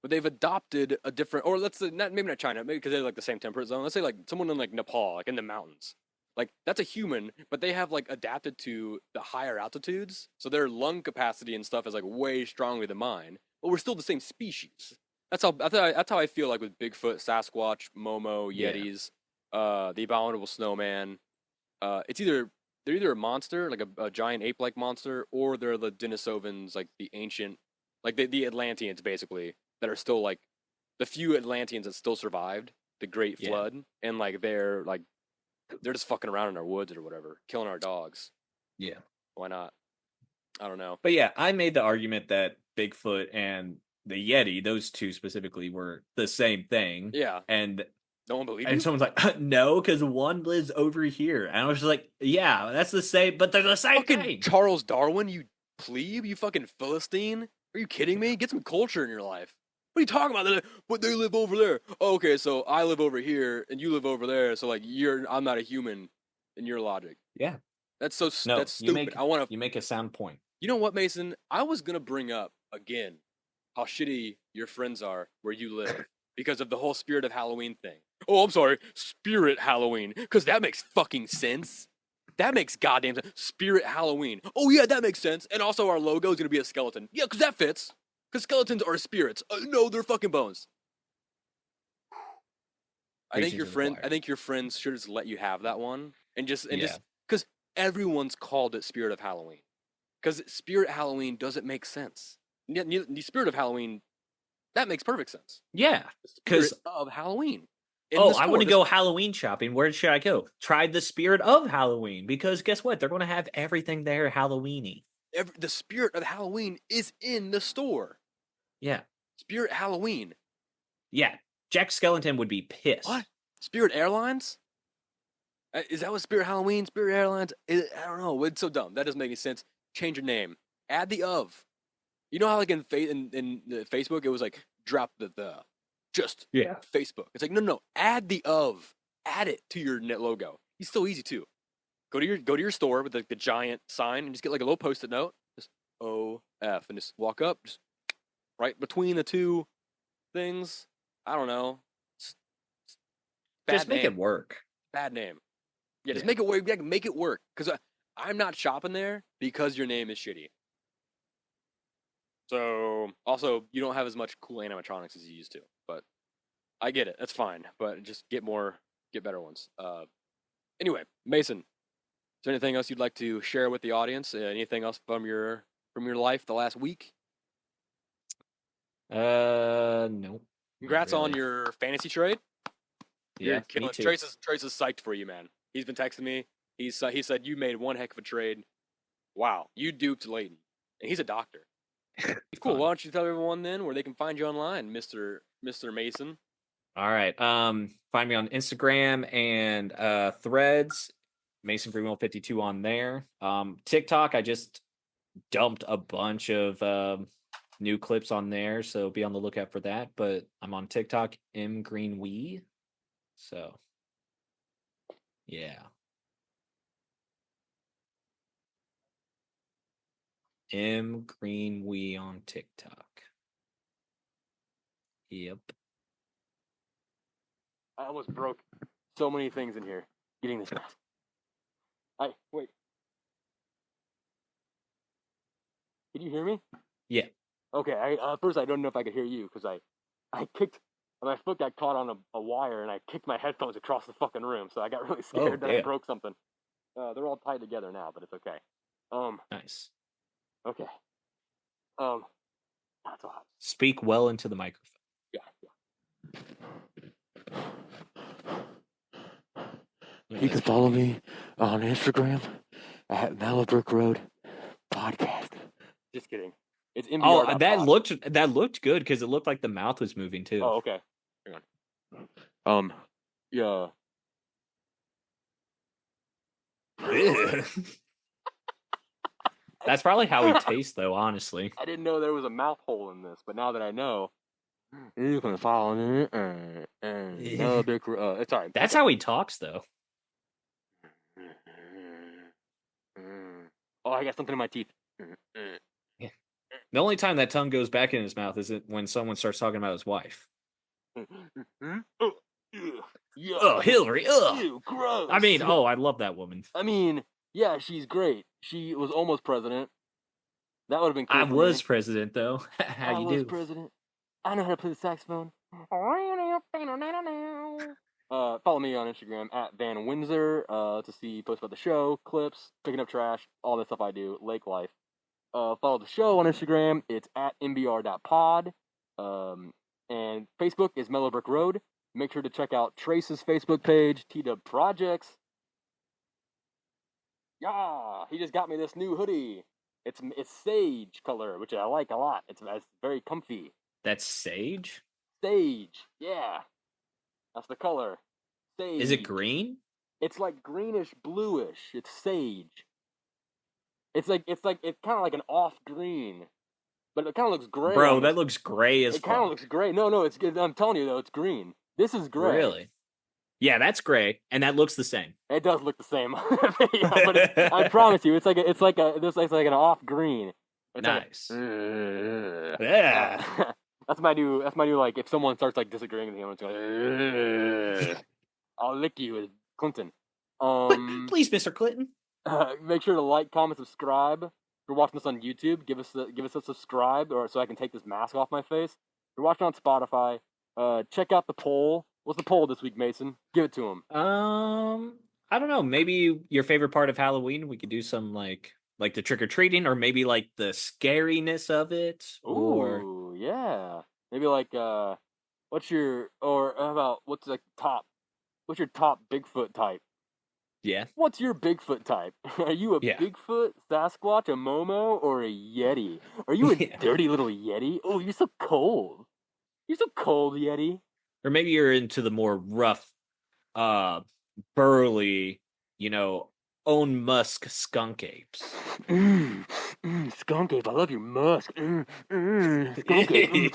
but they've adopted a different, or let's say maybe not China, maybe because they're like the same temperate zone. Let's say like someone in like Nepal, like in the mountains, like that's a human, but they have like adapted to the higher altitudes, so their lung capacity and stuff is like way stronger than mine, but we're still the same species. That's how I feel like with Bigfoot, Sasquatch, Momo, Yeah. Yetis, the abominable snowman. They're either a monster, like a giant ape-like monster, or they're the Denisovans, like the ancient, like the Atlanteans, basically, that are still like the few Atlanteans that still survived the Great Yeah. Flood, and like they're just fucking around in our woods or whatever, killing our dogs. Yeah. Why not? I don't know. But yeah, I made the argument that Bigfoot and the Yeti, those two specifically, were the same thing. Yeah. And No one believed you? someone's like, no, because one lives over here. And I was just like, yeah, that's the same, but they're the same Fucking thing. Charles Darwin, you plebe, you fucking Philistine. Are you kidding me? Get some culture in your life. What are you talking about? They're like, but they live over there. Oh, okay, so I live over here and you live over there. So like I'm not a human in your logic. Yeah. That's so No, that's stupid. you make a sound point. You know what, Mason? I was gonna bring up again how shitty your friends are where you live because of the whole spirit of Halloween thing. Oh, I'm sorry, spirit Halloween, because that makes fucking sense. That makes goddamn sense. Spirit Halloween. Oh yeah, that makes sense. And also our logo is gonna be a skeleton. Yeah, because that fits. Because skeletons are spirits. No, they're fucking bones. I think your friends should just let you have that one just because everyone's called it Spirit of Halloween. Because Spirit Halloween doesn't make sense. The Spirit of Halloween, that makes perfect sense. Yeah, because of Halloween. I want to go Halloween shopping. Where should I go? Try the Spirit of Halloween, because guess what? They're going to have everything there Halloweeny. The Spirit of Halloween is in the store. Yeah. Spirit Halloween. Yeah. Jack Skellington would be pissed. What? Spirit Airlines? Is that what Spirit Halloween? Spirit Airlines? I don't know. It's so dumb. That doesn't make any sense. Change your name. Add the of. You know how like in Facebook it was like drop the just Facebook. It's like no. Add the of. Add it to your net logo. It's so easy too. Go to your store with the giant sign and just get like a little post-it note. Just OF and just walk up, just right between the two things. I don't know. Just make it work. Bad name. Yeah, just make it work. Make it work. Because I'm not shopping there because your name is shitty. So, also, you don't have as much cool animatronics as you used to. But I get it. That's fine. But just get better ones. Anyway, Mason, is there anything else you'd like to share with the audience? Anything else from your life the last week? No. Congrats on your fantasy trade. Yeah, me too. Trace is psyched for you, man. He's been texting me. He said you made one heck of a trade. Wow, you duped Leighton, and he's a doctor. Cool. Why don't you tell everyone then where they can find you online, Mister Mason? All right. Find me on Instagram and Threads, Mason Greenwell 52 on there. TikTok, I just dumped a bunch of new clips on there, so be on the lookout for that. But I'm on TikTok, mgreenwee. So, yeah. mgreenwee on TikTok. Yep. I almost broke so many things in here getting this mask. Wait. Can you hear me? Yeah. Okay. First I don't know if I could hear you because I kicked. My foot got caught on a wire, and I kicked my headphones across the fucking room, so I got really scared that I broke something. They're all tied together now, but it's okay. Nice. Okay. That's all. Speak well into the microphone. Yeah. You can follow me on Instagram at Mellow Brick Road Podcast. Just kidding. It's MBR. Oh, that looked good because it looked like the mouth was moving too. Oh, okay. Hang on. Yeah. That's probably how he tastes, though. Honestly, I didn't know there was a mouth hole in this, but now that I know, you can follow me and Brick Road. Sorry. That's how he talks, though. Oh, I got something in my teeth. The only time that tongue goes back in his mouth is when someone starts talking about his wife. Oh, Hillary! Ugh. Ew, gross. I mean, I love that woman. I mean, yeah, she's great. She was almost president. That would have been cool. I was president, though. How you do? I was president. I know how to play the saxophone. Follow me on Instagram at Van Windsor to see posts about the show, clips, picking up trash, all that stuff I do, lake life. Follow the show on Instagram. It's at mbr.pod. And Facebook is Mellow Brick Road. Make sure to check out Trace's Facebook page, T-Dub Projects. Yeah, he just got me this new hoodie. It's sage color, which I like a lot. It's very comfy. That's sage? Sage, yeah, that's the color. Is it Sage. green? It's like greenish bluish. It's sage. It's kind of like an off green, but it kind of looks gray. Bro, that looks gray as It kind of fuck. looks gray. No, it's. I'm telling you though, it's green. This is gray. Really? Yeah, that's gray, and that looks the same. It does look the same, yeah, but I promise you, it's like an off green. It's Nice. Like Yeah. that's my new like if someone starts like disagreeing with me, I'm just going, I'll lick you as Clinton. Please, Mr. Clinton. Make sure to like, comment, subscribe. If you're watching this on YouTube, give us a subscribe, or so I can take this mask off my face. If you're watching on Spotify, check out the poll. What's the poll this week, Mason? Give it to him. I don't know. Maybe your favorite part of Halloween. We could do some like the trick or treating, or maybe like the scariness of it. Ooh, yeah. Maybe like what's your top Bigfoot type? Yeah. What's your Bigfoot type? Are you a Bigfoot, Sasquatch, a Momo, or a Yeti? Are you a dirty little Yeti? Oh, you're so cold. You're so cold, Yeti. Or maybe you're into the more rough, burly, own musk skunk apes. Skunk ape, I love your musk. Skunk ape.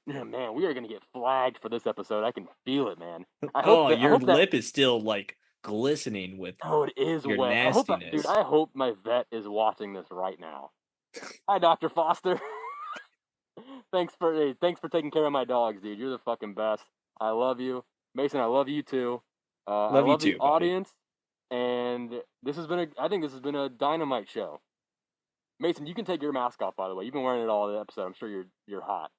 Man, we are gonna get flagged for this episode. I can feel it, man. Your lip is still like glistening with. Oh, it is your wet. nastiness. I hope my vet is watching this right now. Hi, Dr. Foster. Thanks for taking care of my dogs, dude. You're the fucking best. I love you, Mason. I love you too. I love you too, the audience. And I think this has been a dynamite show. Mason, you can take your mask off, by the way. You've been wearing it all the episode. I'm sure you're hot.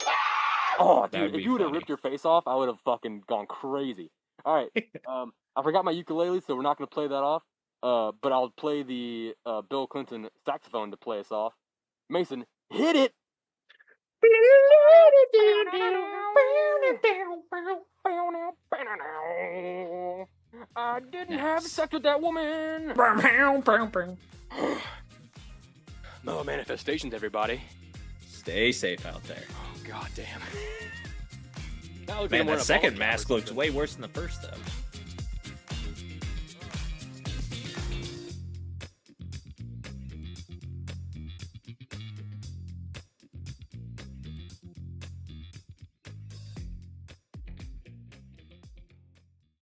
Oh, dude, if you would have ripped your face off, I would have fucking gone crazy. All right. I forgot my ukulele, so we're not going to play that off. But I'll play the Bill Clinton saxophone to play us off. Mason, hit it! I didn't have sex with that woman. Mellow manifestations, everybody. Stay safe out there. Oh, god damn. Man, that second mask looks way worse than the first, though.